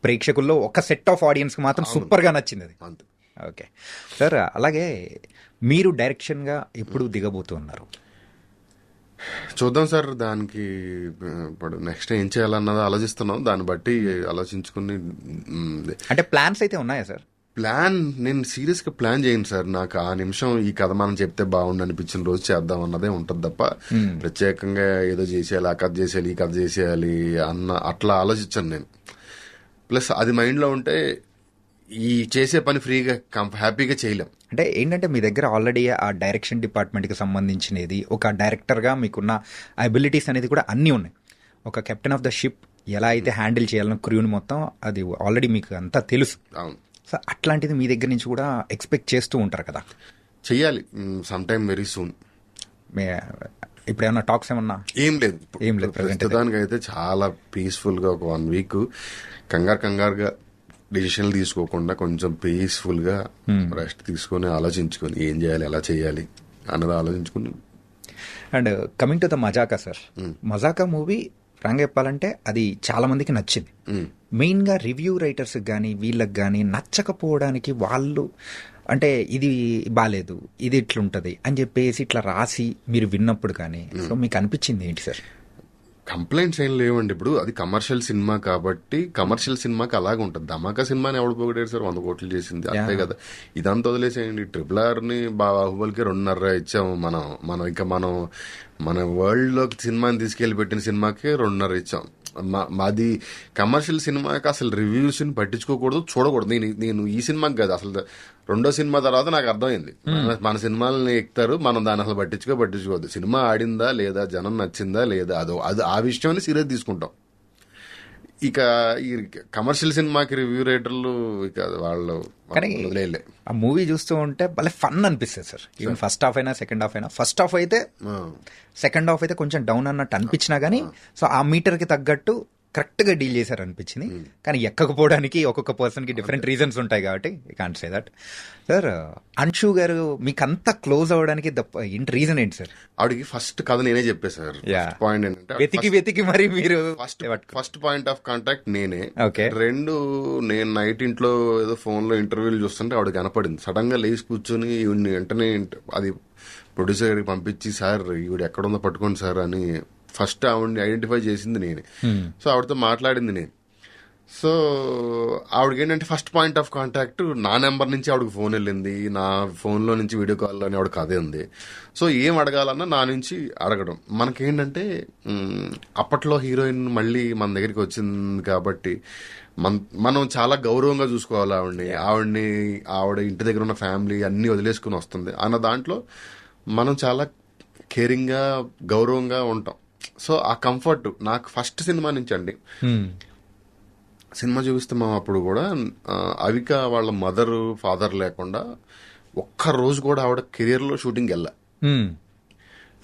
ప్రేక్షకుల్లో ఒక సెట్ ఆఫ్ ఆడియన్స్ కి మాత్రం సూపర్ గా నచ్చింది అది. ఓకే సార్, అలాగే మీరు డైరెక్షన్ గా ఎప్పుడు దిగబోతున్నారు? చూద్దాం సార్, దానికి ఇప్పుడు నెక్స్ట్ ఏం చేయాలన్నది ఆలోచిస్తున్నాం. దాన్ని బట్టి ఆలోచించుకుని, అంటే ప్లాన్స్ అయితే ఉన్నాయా సార్? నేను సీరియస్ గా ప్లాన్ చేయను సార్. నాకు ఆ నిమిషం ఈ కథ మనం చెప్తే బాగుండు అనిపించిన రోజు చేద్దాం అన్నదే ఉంటది తప్ప ప్రత్యేకంగా ఏదో చేసేయాలి, ఆ కథ చేసేయాలి, ఈ కథ చేసేయాలి అట్లా ఆలోచించాను నేను. ప్లస్ అది మైండ్ లో ఉంటే ఈ చేసే పని ఫ్రీగా హ్యాపీగా చేయలేం. అంటే ఏంటంటే మీ దగ్గర ఆల్రెడీ ఆ డైరెక్షన్ డిపార్ట్మెంట్కి సంబంధించినది, ఒక డైరెక్టర్గా మీకున్న అబిలిటీస్ అనేది కూడా అన్నీ ఉన్నాయి. ఒక కెప్టెన్ ఆఫ్ ద షిప్ ఎలా అయితే హ్యాండిల్ చేయాలన్న క్రూని మొత్తం అది ఆల్రెడీ మీకు అంతా తెలుసు. అవును, సో అట్లాంటిది మీ దగ్గర నుంచి కూడా ఎక్స్పెక్ట్ చేస్తూ ఉంటారు కదా? చెయ్యాలి సమ్ టైమ్ వెరీ సూన్. ఇప్పుడు ఏమన్నా టాక్స్ ఏమన్నా? ఏం లేదు ప్రస్తుతానికి అయితే చాలా పీస్ఫుల్ గా ఒక 1 వీక్ కంగారుగా డిసిషన్లు తీసుకోకుండా కొంచెం పీస్ఫుల్ గా రెస్ట్ తీసుకొని ఆలోచించుకొని ఏం చేయాలి, ఎలా చేయాలి అన్నది ఆలోచించుకుని. And coming to the Mazaka sir, Mazaka movie frank చెప్పాలంటే అది చాలా మందికి నచ్చింది. మెయిన్ గా రివ్యూ రైటర్స్ కానీ వీళ్ళకి కానీ నచ్చకపోవడానికి వాళ్ళు అంటే ఇది బాలేదు, ఇది ఇట్లుంటది అని చెప్పేసి ఇట్లా రాసి మీరు విన్నప్పుడు కానీ సో మీకు అనిపించింది ఏంటి సార్? కంప్లైంట్స్ ఏం లేవండి. ఇప్పుడు అది కమర్షియల్ సినిమా కాబట్టి కమర్షియల్ సినిమాకి అలాగే ఉంటుంది. ధమాకా సినిమాని ఎవడు పోగొట్టారు సార్? 100 కోట్లు చేసింది అంతే కదా. ఇదంతా వదిలేసేయండి. RRR ని బాహుబలికి 2.5 ఇచ్చాము మనం ఇంకా మన వరల్డ్ లోకి సినిమాని తీసుకెళ్లి పెట్టిన సినిమాకి 2.5 ఇచ్చాం. మాది కమర్షియల్ సినిమాకి అసలు రివ్యూస్ ని పట్టించుకోకూడదు, చూడకూడదు. నేను ఈ సినిమాకి కాదు, అసలు రెండో సినిమా తర్వాత నాకు అర్థమైంది మన సినిమాలని ఎక్కుతారు, మనం దాన్ని అసలు పట్టించుకోవద్దు. సినిమా ఆడిందా లేదా, జనం నచ్చిందా లేదా, అది ఆ విషయాన్ని సీరియస్ తీసుకుంటాం. ఇక ఈ కమర్షియల్ సినిమాకి రివ్యూ రైటర్లు ఇక వాళ్ళు వదిలేయలే. ఆ మూవీ చూస్తూ ఉంటే భలే ఫన్ అనిపిస్తుంది సార్. ఈవెన్ ఫస్ట్ హాఫ్ అయినా సెకండ్ హాఫ్ అయినా, ఫస్ట్ హాఫ్ అయితే సెకండ్ హాఫ్ అయితే కొంచెం డౌన్ అన్నట్టు అనిపించినా గానీ సో ఆ మీటర్ కి తగ్గట్టు కరెక్ట్గా డీల్ చేశారు అనిపించింది. కానీ ఎక్కకపోవడానికి ఒక్కొక్క పర్సన్కి డిఫరెంట్ రీజన్స్ ఉంటాయి కాబట్టి can't say that. Sir, Anshu గారు మీకు అంత క్లోజ్ అవ్వడానికి ఏంటి రీజన్ ఏంటి సార్? ఆవిడకి ఫస్ట్ కథ నేనే చెప్పే సార్. పాయింట్ ఏంటంటే వెతికి మరి మీరు ఫస్ట్ పాయింట్ ఆఫ్ కాంటాక్ట్ నేనే. ఓకే. 2, నేను నైట్ ఇంట్లో ఏదో ఫోన్ లో ఇంటర్వ్యూలు చూస్తుంటే ఆవిడ కనపడింది. సడన్ గా లేచి కూర్చొని ఈవిడ్ని వెంటనే అది ప్రొడ్యూసర్ గారికి పంపించి, సార్ ఈవిడ ఎక్కడుందో పట్టుకోండి సార్ అని ఫస్ట్ ఆవిడని ఐడెంటిఫై చేసింది నేనే. సో ఆవిడతో మాట్లాడింది నేను. సో ఆవిడకి ఏంటంటే ఫస్ట్ పాయింట్ ఆఫ్ కాంటాక్ట్ నా నెంబర్ నుంచి ఆవిడకి ఫోన్ వెళ్ళింది, నా ఫోన్లో నుంచి వీడియో కాల్లో అని ఆవిడకి అదే ఉంది. సో ఏం అడగాలన్నా నా నుంచి అడగడం. మనకేంటంటే అప్పట్లో హీరోయిన్ మళ్ళీ మన దగ్గరికి వచ్చింది కాబట్టి మనం చాలా గౌరవంగా చూసుకోవాలి ఆవిడ ఇంటి దగ్గర ఉన్న ఫ్యామిలీ అన్నీ వదిలేసుకుని వస్తుంది అన్న దాంట్లో మనం చాలా కేరింగ్గా గౌరవంగా ఉంటాం. సో ఆ కంఫర్ట్ నాకు ఫస్ట్ సినిమా నుంచి అండి. సినిమా చూపిస్తున్నాం అప్పుడు కూడా అవిక వాళ్ళ మదరు ఫాదర్ లేకుండా ఒక్క రోజు కూడా ఆవిడ కెరియర్లో షూటింగ్ వెళ్ళా.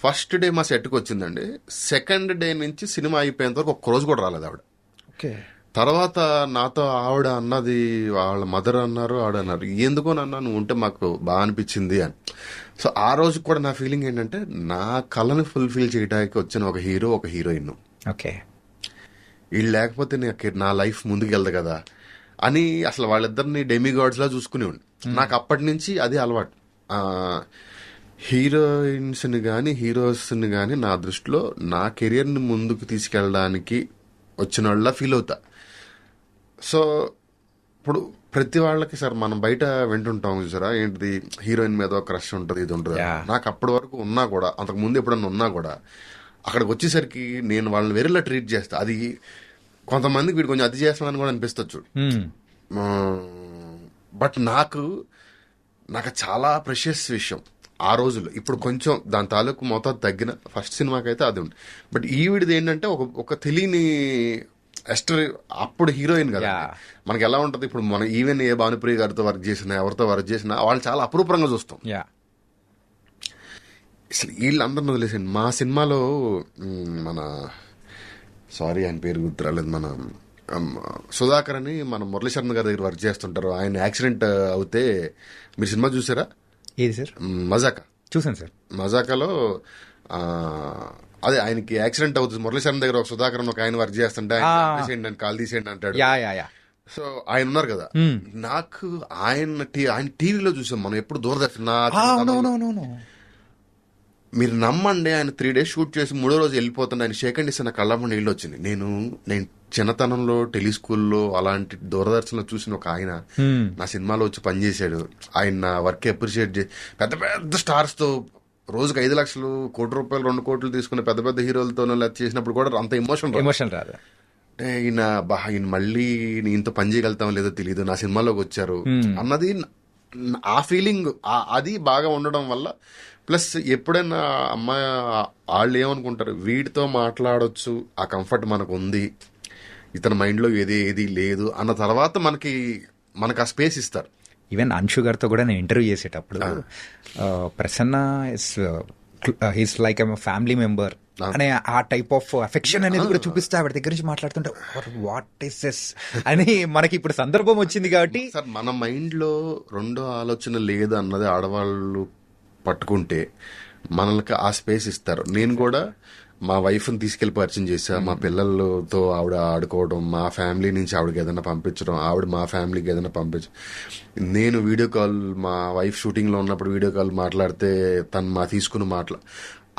ఫస్ట్ డే మా సెట్కి వచ్చిందండి. సెకండ్ డే నుంచి సినిమా అయిపోయేంత వరకు ఒక్క రోజు కూడా రాలేదు ఆవిడ. తర్వాత నాతో ఆవిడ అన్నది, వాళ్ళ మదర్ అన్నారు, ఆవిడ అన్నారు, ఎందుకోనన్నా నువ్వు ఉంటే మాకు బాగా అనిపించింది అని. సో ఆ రోజు కూడా నా ఫీలింగ్ ఏంటంటే నా కళని ఫుల్ఫిల్ చేయడానికి వచ్చిన ఒక హీరో, ఒక హీరోయిన్. ఓకే, వీళ్ళు లేకపోతే నా లైఫ్ ముందుకు వెళ్దు కదా అని అసలు వాళ్ళిద్దరిని డెమిగాడ్స్ లా చూసుకునేవాడిని. నాకు అప్పటి నుంచి అదే అలవాటు. హీరోయిన్స్ని కానీ హీరోస్ని కానీ నా దృష్టిలో నా కెరియర్ని ముందుకు తీసుకెళ్ళడానికి వచ్చిన వాళ్ళ ఫీల్ అవుతా. సో ఇప్పుడు ప్రతి వాళ్ళకి సార్ మనం బయట వింటుంటాం చూసారా, ఏంటిది హీరోయిన్ మీద క్రష్ ఉంటుంది, ఇది ఉంటుంది. నాకు అప్పటి వరకు ఉన్నా కూడా, అంతకు ముందు ఎప్పుడన్నా ఉన్నా కూడా అక్కడికి వచ్చేసరికి నేను వాళ్ళని వేరేలా ట్రీట్ చేస్తా. అది కొంతమందికి వీడు కొంచెం అతి చేస్తానని కూడా అనిపిస్తచ్చు. బట్ నాకు చాలా ప్రెషియస్ విషయం ఆ రోజుల్లో. ఇప్పుడు కొంచెం దాని తాలూకు మోతాదు తగ్గిన ఫస్ట్ సినిమాకైతే అది ఉంది. బట్ ఈవిడిది ఏంటంటే ఒక తెలియని ఎస్టర్, అప్పుడు హీరోయిన్ కదా, మనకి ఎలా ఉంటుంది ఇప్పుడు మనం ఈవెన్ ఏ భానుప్రియ గారితో వర్క్ చేసినా ఎవరితో వర్క్ చేసినా వాళ్ళు చాలా అపురూపంగా చూస్తాం. అసలు వీళ్ళందరిని వదిలేసండి. మా సినిమాలో మన ఆయన పేరు గుర్తురాలేదు, మన సుధాకర్ అని మన మురళీశర్మ గారి దగ్గర వర్క్ చేస్తుంటారు. ఆయన యాక్సిడెంట్ అవుతే మీరు సినిమా చూసారా? ఏది సార్? మజాకా. చూసాను సార్. మజాకాలో అదే ఆయనకి యాక్సిడెంట్ అవుతుంది. మురళీశర్మ దగ్గర ఒక సుధాకర్ ఒక ఆయన వర్క్ చేస్తుంటే తీసేయండి, కాల్ తీసేయండి అంటాడు. సో ఆయన ఉన్నారు కదా, నాకు ఆయన టీవీలో చూసాం మనం, ఎప్పుడు దూరదర్శన్. మీరు నమ్మండి, ఆయన 3 days షూట్ చేసి 3వ రోజు వెళ్ళిపోతుండే. ఆయన సెకండ్ ఇస్తే నా కళ్ళమ్మ నీళ్ళు వచ్చింది. నేను చిన్నతనంలో టెలిస్కూల్లో అలాంటి దూరదర్శన్లో చూసిన ఒక ఆయన నా సినిమాలో వచ్చి పనిచేశాడు. ఆయన నా వర్క్ అప్రిషియేట్ చేసి పెద్ద పెద్ద స్టార్స్ తో రోజుకి 5 లక్షలు, ₹1 కోటి, 2 కోట్లు తీసుకునే పెద్ద పెద్ద హీరోలతో చేసినప్పుడు కూడా అంత ఎమోషన్ రాదు. అంటే ఈయన మళ్ళీ ఈయనతో పని చేయగలుగుతాం లేదో తెలియదు, నా సినిమాలోకి వచ్చారు అన్నది ఆ ఫీలింగ్. అది బాగా ఉండడం వల్ల, ప్లస్ ఎప్పుడైనా అమ్మాయి వాళ్ళు ఏమనుకుంటారు, వీడితో మాట్లాడొచ్చు, ఆ కంఫర్ట్ మనకు ఉంది, ఇతని మైండ్లో ఏది లేదు అన్న తర్వాత మనకి ఆ స్పేస్ ఇస్తారు. ఈవెన్ అంశు గారితో కూడా నేను ఇంటర్వ్యూ చేసేటప్పుడు Prasanna is like a family member అనే ఆ టైప్ ఆఫ్ అఫెక్షన్ అనేది కూడా చూపిస్తే ఆవిడ దగ్గర నుంచి మాట్లాడుతుంటే వాట్ ఇస్ దిస్ అని మనకి ఇప్పుడు సందర్భం వచ్చింది కాబట్టి. సార్ మన మైండ్లో రెండో ఆలోచన లేదు అన్నది ఆడవాళ్ళు పట్టుకుంటే మనకి ఆ స్పేస్ ఇస్తారు. నేను కూడా మా వైఫ్ని తీసుకెళ్లి పరిచయం చేశా. మా పిల్లలతో ఆవిడ ఆడుకోవడం, మా ఫ్యామిలీ నుంచి ఆవిడకి ఏదైనా పంపించడం, ఆవిడ మా ఫ్యామిలీకి ఏదైనా పంపించడం. నేను వీడియో కాల్, మా వైఫ్ షూటింగ్లో ఉన్నప్పుడు వీడియో కాల్ మాట్లాడితే తను తీసుకుని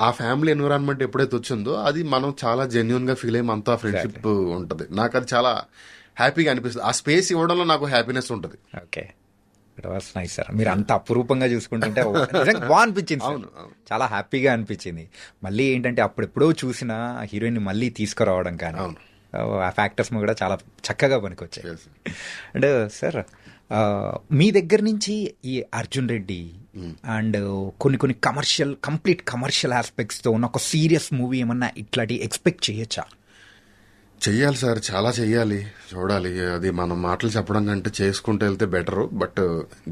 ఆ ఫ్యామిలీ ఎన్విరాన్మెంట్ ఎప్పుడైతే వచ్చిందో అది మనం చాలా జెన్యున్ గా ఫీల్ అయ్యి అంతా ఫ్రెండ్షిప్ ఉంటుంది. నాకు అది చాలా హ్యాపీగా అనిపిస్తుంది. ఆ స్పేస్ ఇవ్వడంలో నాకు హ్యాపీనెస్ ఉంటుంది. Okay, it was nice sir. మీరు అంత అపురూపంగా చూసుకుంటుంటే బాగా అనిపించింది, చాలా హ్యాపీగా అనిపించింది. మళ్ళీ ఏంటంటే అప్పుడెప్పుడో చూసిన హీరోయిన్ మళ్ళీ తీసుకురావడం కానీ ఆ ఫ్యాక్టర్స్ కూడా చాలా చక్కగా పనికొచ్చాయి. అంటే సార్ మీ దగ్గర నుంచి ఈ అర్జున్ రెడ్డి అండ్ కొన్ని కంప్లీట్ కమర్షియల్ ఆస్పెక్ట్స్ తో ఉన్న ఒక సీరియస్ మూవీ ఏమన్నా ఇట్లాంటి ఎక్స్పెక్ట్ చేయొచ్చా? చెయ్యాలి సార్, చాలా చెయ్యాలి, చూడాలి. అది మనం మాటలు చెప్పడం కంటే చేసుకుంటూ వెళ్తే బెటర్. బట్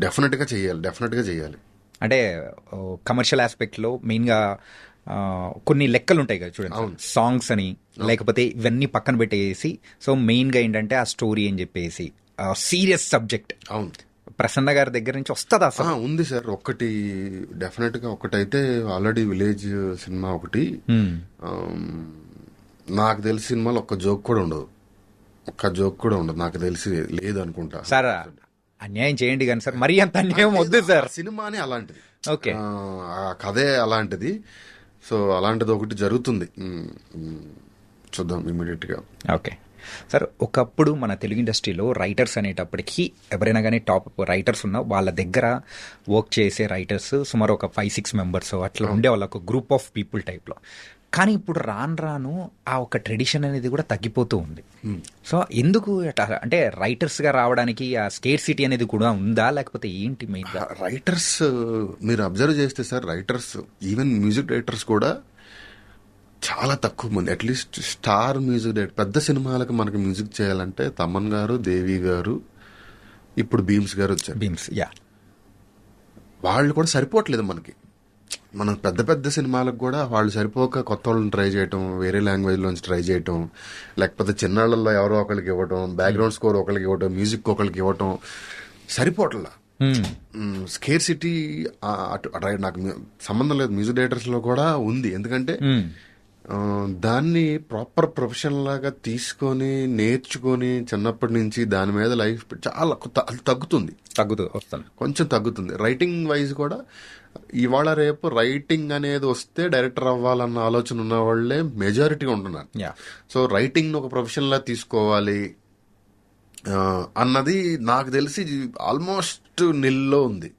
డెఫినెట్గా చెయ్యాలి. అంటే కమర్షియల్ ఆస్పెక్ట్లో మెయిన్గా కొన్ని లెక్కలు ఉంటాయి కదా చూడండి, సాంగ్స్ అని లేకపోతే ఇవన్నీ పక్కన పెట్టేసి, సో మెయిన్ గా ఏంటంటే ఆ స్టోరీ అని చెప్పేసి సీరియస్ సబ్జెక్ట్. అవును, ప్రసన్న గారి దగ్గర నుంచి వస్తుందా అసలు? ఉంది సార్. ఒకటి డెఫినెట్ గా ఒకటైతే ఆల్రెడీ విలేజ్ సినిమా ఒకటి, నాకు తెలిసి సినిమాలో ఒక్క జోక్ కూడా ఉండదు, నాకు తెలిసి లేదు అనుకుంటా సార్. అన్యాయం చేయండి కానీ సార్, మరీ అంత అన్యాయం వద్దు సార్. సినిమానే అలాంటిది, ఓకే, ఆ కథే అలాంటిది. సో అలాంటిది ఒకటి జరుగుతుంది, చూద్దాం ఇమీడియట్ గా. ఓకే సార్, ఒకప్పుడు మన తెలుగు ఇండస్ట్రీలో రైటర్స్ అనేటప్పటికీ ఎవరైనా కానీ టాప్ రైటర్స్ ఉన్నా వాళ్ళ దగ్గర వర్క్ చేసే రైటర్స్ సుమారు ఒక 5-6 మెంబర్స్ అట్లా ఉండేవాళ్ళు, ఒక గ్రూప్ ఆఫ్ పీపుల్ టైప్లో. కానీ ఇప్పుడు రాను ఆ ఒక ట్రెడిషన్ అనేది కూడా తగ్గిపోతూ ఉంది. సో ఎందుకు అంటే రైటర్స్గా రావడానికి ఆ స్కేర్ సిటీ అనేది కూడా ఉందా, లేకపోతే ఏంటి మెయిన్గా? రైటర్స్ మీరు అబ్జర్వ్ చేస్తే sir, writers even music directors కూడా చాలా తక్కువ మంది. అట్లీస్ట్ స్టార్ మ్యూజిక్ డైరెక్టర్ పెద్ద సినిమాలకు మనకి మ్యూజిక్ చేయాలంటే తమన్ గారు, దేవి గారు, ఇప్పుడు భీమ్స్ గారు వచ్చారు. భీమ్స్, యా, వాళ్ళు కూడా సరిపోవట్లేదు మనకి. మనం పెద్ద పెద్ద సినిమాలకు కూడా వాళ్ళు సరిపోక కొత్త వాళ్ళని ట్రై చేయటం, వేరే లాంగ్వేజ్ లోంచి ట్రై చేయటం, లేకపోతే చిన్నాళ్ళల్లో ఎవరో ఒకరికి ఇవ్వటం, బ్యాక్గ్రౌండ్ స్కోర్ ఒకరికి ఇవ్వటం, మ్యూజిక్ ఒకరికి ఇవ్వటం సరిపోవట్లా. స్కేర్ సిటీ నాకు సంబంధం లేదు, మ్యూజిక్ డైరెక్టర్స్ లో కూడా ఉంది. ఎందుకంటే దాన్ని ప్రాపర్ ప్రొఫెషన్ లాగా తీసుకొని నేర్చుకొని చిన్నప్పటి నుంచి దాని మీద లైఫ్ చాలా వస్తుంది, కొంచెం తగ్గుతుంది. రైటింగ్ వైజ్ కూడా ఇవాళ రేపు రైటింగ్ అనేది వస్తే డైరెక్టర్ అవ్వాలన్న ఆలోచన ఉన్న వాళ్ళే మెజారిటీగా ఉంటున్నారు. సో రైటింగ్ ఒక ప్రొఫెషన్ లా తీసుకోవాలి అన్నది నాకు తెలిసి ఆల్మోస్ట్ నిల్లో ఉంది.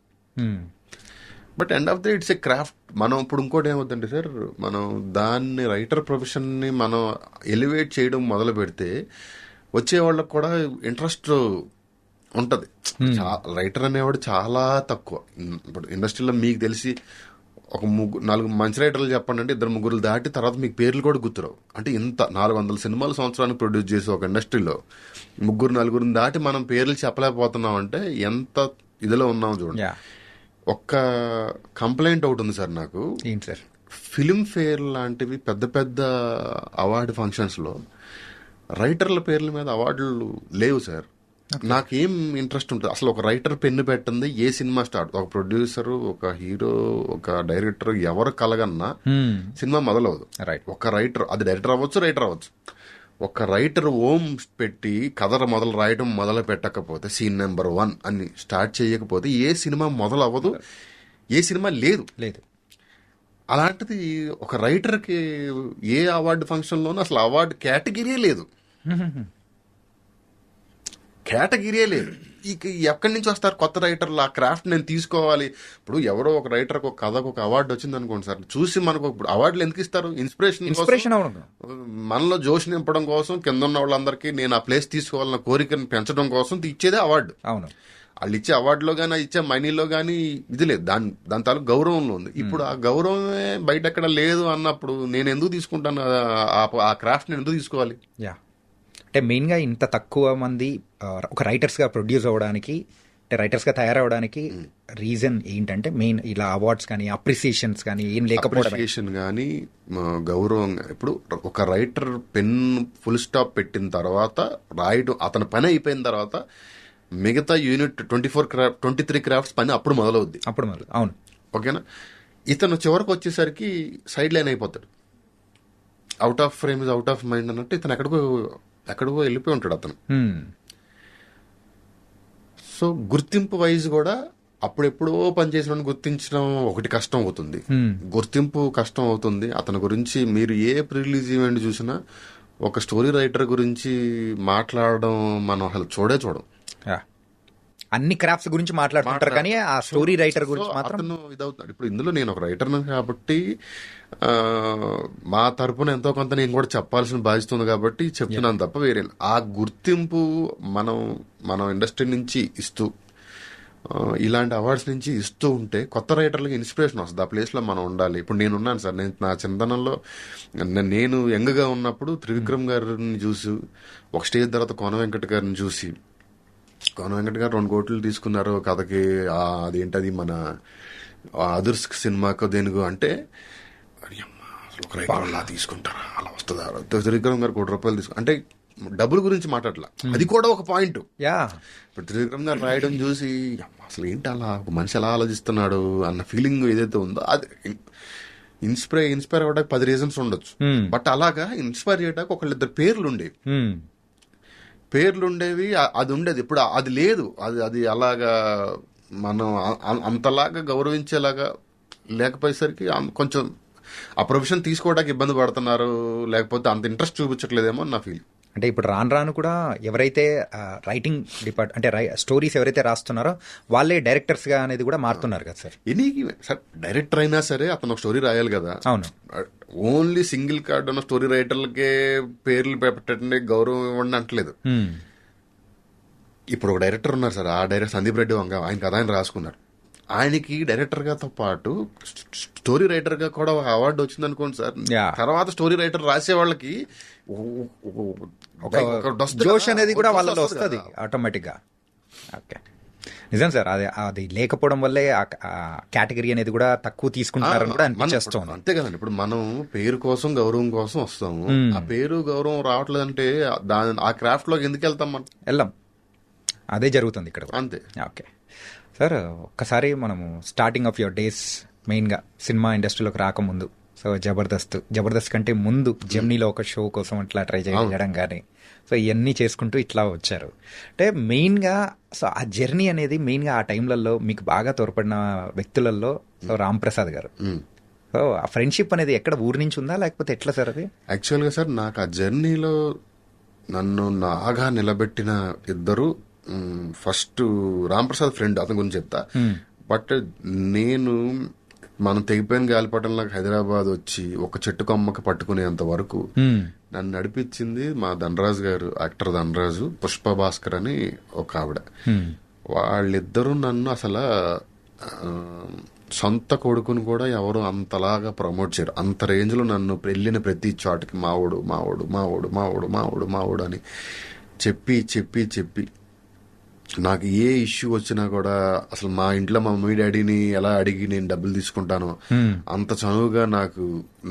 But end of the it's a craft. మనం ఇప్పుడు ఇంకోటి ఏమవుతుందంటే సార్, మనం దాన్ని రైటర్ ప్రొఫెషన్ ని మనం ఎలివేట్ చేయడం మొదలు పెడితే వచ్చే వాళ్ళకి కూడా ఇంట్రెస్ట్ ఉంటది. రైటర్ అనేవాడు చాలా తక్కువ ఇప్పుడు ఇండస్ట్రీలో. మీకు తెలిసి ఒక 4 మంచి రైటర్లు చెప్పండి అంటే 2-3 దాటి తర్వాత మీకు పేర్లు కూడా గుర్తురావు. అంటే ఇంత 400 సినిమాలు సంవత్సరానికి ప్రొడ్యూస్ చేసి ఒక ఇండస్ట్రీలో 3-4 దాటి మనం పేర్లు చెప్పలేకపోతున్నాం అంటే ఎంత ఇదిలో ఉన్నాం చూడండి. ఒక్క కంప్లైంట్ ఒకటి ఉంది సార్ నాకు. ఏంటి సార్? ఫిల్మ్ ఫేర్ లాంటివి పెద్ద పెద్ద అవార్డు ఫంక్షన్స్ లో రైటర్ల పేర్ల మీద అవార్డులు లేవు సార్. నాకేం ఇంట్రెస్ట్ ఉంటుంది అసలు? ఒక రైటర్ పెన్ను పెట్టింది ఏ సినిమా స్టార్ట్, ఒక ప్రొడ్యూసర్, ఒక హీరో, ఒక డైరెక్టర్ ఎవరు కలగన్నా సినిమా మొదలవదు. ఒక రైటర్, అది డైరెక్టర్ అవ్వచ్చు, రైటర్ అవ్వచ్చు. ఒక రైటర్ ఓం పెట్టి కథ రాయడం మొదలు పెట్టకపోతే, సీన్ నెంబర్ 1 అని స్టార్ట్ చేయకపోతే ఏ సినిమా మొదలవ్వదు, ఏ సినిమా లేదు. అలాంటిది ఒక రైటర్కి ఏ అవార్డు ఫంక్షన్లోనూ అసలు అవార్డు కేటగిరీయే లేదు. ఎక్కడి నుంచి వస్తారు కొత్త రైటర్లు? ఆ క్రాఫ్ట్ నేను తీసుకోవాలి. ఇప్పుడు ఎవరో ఒక రైటర్కి ఒక కథకు ఒక అవార్డు వచ్చింది అనుకోండి సార్, చూసి మనకు ఇప్పుడు అవార్డులు ఎందుకు ఇస్తారు? ఇన్స్పిరేషన్, మనలో జోష్ నింపడం కోసం, కింద ఉన్న వాళ్ళందరికీ నేను ఆ ప్లేస్ తీసుకోవాలన్న కోరికను పెంచడం కోసం ఇచ్చేదే అవార్డు. అవును, వాళ్ళు ఇచ్చే అవార్డులో కానీ ఇచ్చే మనీలో కానీ ఇది లేదు, దాని తాలూకు గౌరవంలో ఉంది. ఇప్పుడు ఆ గౌరవమే బయట ఎక్కడ లేదు అన్నప్పుడు నేను ఎందుకు తీసుకుంటాను? ఆ క్రాఫ్ట్ నేను ఎందుకు తీసుకోవాలి? అంటే మెయిన్గా ఇంత తక్కువ మంది ఒక రైటర్స్గా ప్రొడ్యూస్ అవ్వడానికి, అంటే రైటర్స్గా తయారవడానికి రీజన్ ఏంటంటే మెయిన్ ఇలా అవార్డ్స్ కానీ అప్రిసియేషన్స్ కానీ ఏం లేకపోవడం కానీ గౌరవం. ఇప్పుడు ఒక రైటర్ పెన్ ఫుల్ స్టాప్ పెట్టిన తర్వాత రాయడం అతని పని అయిపోయిన తర్వాత మిగతా యూనిట్ 23 క్రాఫ్ట్స్ పని అప్పుడు మొదలవుద్ది. అవును, ఓకేనా? ఇతను చివరికి వచ్చేసరికి సైడ్ లైన్ అయిపోతాడు. Out of frame is out of mind అన్నట్టు ఇతను ఎక్కడికో వెళ్ళిపోయి ఉంటాడు అతను. సో గుర్తింపు వైజ్ కూడా అప్పుడెప్పుడో పనిచేసిన గుర్తించడం ఒకటి కష్టం అవుతుంది, గుర్తింపు కష్టం అవుతుంది. అతని గురించి మీరు ఏ ప్రిలీజ్ ఈవెంట్ చూసినా ఒక స్టోరీ రైటర్ గురించి మాట్లాడడం మనం అసలు చూడం. అన్ని క్రాఫ్ట్స్ గురించి మాట్లాడుతుంటారు కానీ ఆ స్టోరీ రైటర్ గురించి మాత్రం ఇదవుతున్నాడు. ఇప్పుడు ఇందులో నేను ఒక రైటర్ కాబట్టి మా తరపున ఎంతో కొంత నేను కూడా చెప్పాల్సిన బాధ్యత ఉంది కాబట్టి చెప్తున్నాను తప్ప వేరే. ఆ గుర్తింపు మనం ఇండస్ట్రీ నుంచి ఇస్తూ ఇలాంటి అవార్డ్స్ నుంచి ఇస్తూ ఉంటే కొత్త రైటర్లకి ఇన్స్పిరేషన్ వస్తుంది. ఆ ప్లేస్లో మనం ఉండాలి. ఇప్పుడు నేనున్నాను సార్, నా చింతనంలో నేను యంగ్గా ఉన్నప్పుడు త్రివిక్రమ్ గారిని చూసి, ఒక స్టేజ్ తర్వాత కోన వెంకట్ గారిని చూసి, కోన వెంకట్ గారు 2 కోట్లు తీసుకున్నారు కథకి, అదేంటది మన అదుర్స్ సినిమాకు దేనికో అంటే అని అమ్మ, అసలు ఒక రైటర్ అలా తీసుకుంటారా, అలా వస్తుందా, త్రివిక్రమ్ గారు ₹1,00,00,000 తీసుకు అంటే డబ్బుల గురించి మాట్లాడలా, అది కూడా ఒక పాయింట్. యా ఇప్పుడు త్రివిక్రమ్ గారు రాయడం చూసి అమ్మ, అసలు ఏంటి అలా ఒక మనిషి ఎలా ఆలోచిస్తున్నాడు అన్న ఫీలింగ్ ఏదైతే ఉందో అది ఇన్స్పైర్ అవ్వడానికి 10 రీజన్స్ ఉండొచ్చు. బట్ అలాగా ఇన్స్పైర్ చేయడానికి ఒకళ్ళిద్దరు పేర్లు ఉండేవి, అది ఉండేది. ఇప్పుడు అది లేదు, అది అలాగా మనం అంతలాగా గౌరవించేలాగా లేకపోయేసరికి కొంచెం ఆ ప్రొఫెషన్ తీసుకోవడానికి ఇబ్బంది పడుతున్నారు, లేకపోతే అంత ఇంట్రెస్ట్ చూపించట్లేదేమో నా ఫీల్. అంటే ఇప్పుడు రాను రాను కూడా ఎవరైతే రైటింగ్ అంటే స్టోరీస్ ఎవరైతే రాస్తున్నారో వాళ్ళే డైరెక్టర్స్ గా అనేది కూడా మారుతున్నారు కదా సార్. సార్ డైరెక్టర్ అయినా సరే అతను ఒక స్టోరీ రాయాలి కదా. అవును, ఓన్లీ సింగిల్ కార్డ్ ఉన్న స్టోరీ రైటర్లకే పేర్లు పెట్టండి, గౌరవం ఇవ్వండి అంటలేదు. ఇప్పుడు ఒక డైరెక్టర్ ఉన్నారు సార్, ఆ డైరెక్టర్ సందీప్ రెడ్డి వంగ, ఆయన కథ ఆయన రాసుకున్నారు. ఆయనకి డైరెక్టర్ గాతో పాటు స్టోరీ రైటర్ గా కూడా ఒక అవార్డు వచ్చింది అనుకోండి సార్. తర్వాత స్టోరీ రైటర్ రాసే వాళ్ళకి జోష్ అనేది కూడా వాళ్ళలో వస్తుంది ఆటోమేటిక్ గా. ఓకే, నిజం సార్, అది లేకపోవడం వల్లే ఆ కేటగిరీ అనేది కూడా తక్కువ తీసుకుంటారని కూడా అనిపిస్తుంది. అంతే కదండి, ఇప్పుడు మనం పేరు కోసం గౌరవం కోసం వస్తాము, ఆ పేరు గౌరవం రావట్లేదంటే ఆ క్రాఫ్ట్ లోకి ఎందుకు వెళ్తాం మనం? వెళ్ళాం, అదే జరుగుతుంది ఇక్కడ అంతే. ఓకే సార్, ఒక్కసారి మనము స్టార్టింగ్ ఆఫ్ యువర్ డేస్ మెయిన్గా సినిమా ఇండస్ట్రీలోకి రాకముందు, సో జబర్దస్త్ కంటే ముందు జెమినీలో ఒక షో కోసం ఇట్లా ట్రై చేయడం కానీ, సో ఇవన్నీ చేసుకుంటూ ఇట్లా వచ్చారు. అంటే మెయిన్గా సో ఆ జర్నీ అనేది మెయిన్గా ఆ టైంలలో మీకు బాగా తోడ్పడిన వ్యక్తులలో సో రామ్ ప్రసాద్ గారు. సో ఆ ఫ్రెండ్షిప్ అనేది ఎక్కడ ఊరి నుంచి ఉందా లేకపోతే ఎట్లా సార్ అది? యాక్చువల్గా సార్ నాకు ఆ జర్నీలో నన్ను నాగా నిలబెట్టిన ఇద్దరు, ఫస్ట్ రామ్ ప్రసాద్ ఫ్రెండ్, అతని గురించి చెప్తా. బట్ మనం తెగిపోయిన గాలిపటంలాగా హైదరాబాద్ వచ్చి ఒక చెట్టు కొమ్మకి పట్టుకునేంత వరకు నన్ను నడిపించింది మా ధనరాజు గారు, యాక్టర్ ధనరాజు, పుష్ప భాస్కర్ అని ఒక ఆవిడ. వాళ్ళిద్దరూ నన్ను అసలు సొంత కొడుకుని కూడా ఎవరు అంతలాగా ప్రమోట్ చేయరు. అంత రేంజ్ లో నన్ను వెళ్ళిన ప్రతి చోటకి మావోడు మావోడు మావోడు మావోడు మావోడు మావోడు అని చెప్పి చెప్పి చెప్పి నాకు ఏ ఇష్యూ వచ్చినా కూడా అసలు మా ఇంట్లో మా మమ్మీ డాడీని ఎలా అడిగి నేను డబ్బులు తీసుకుంటానో అంత చనువుగా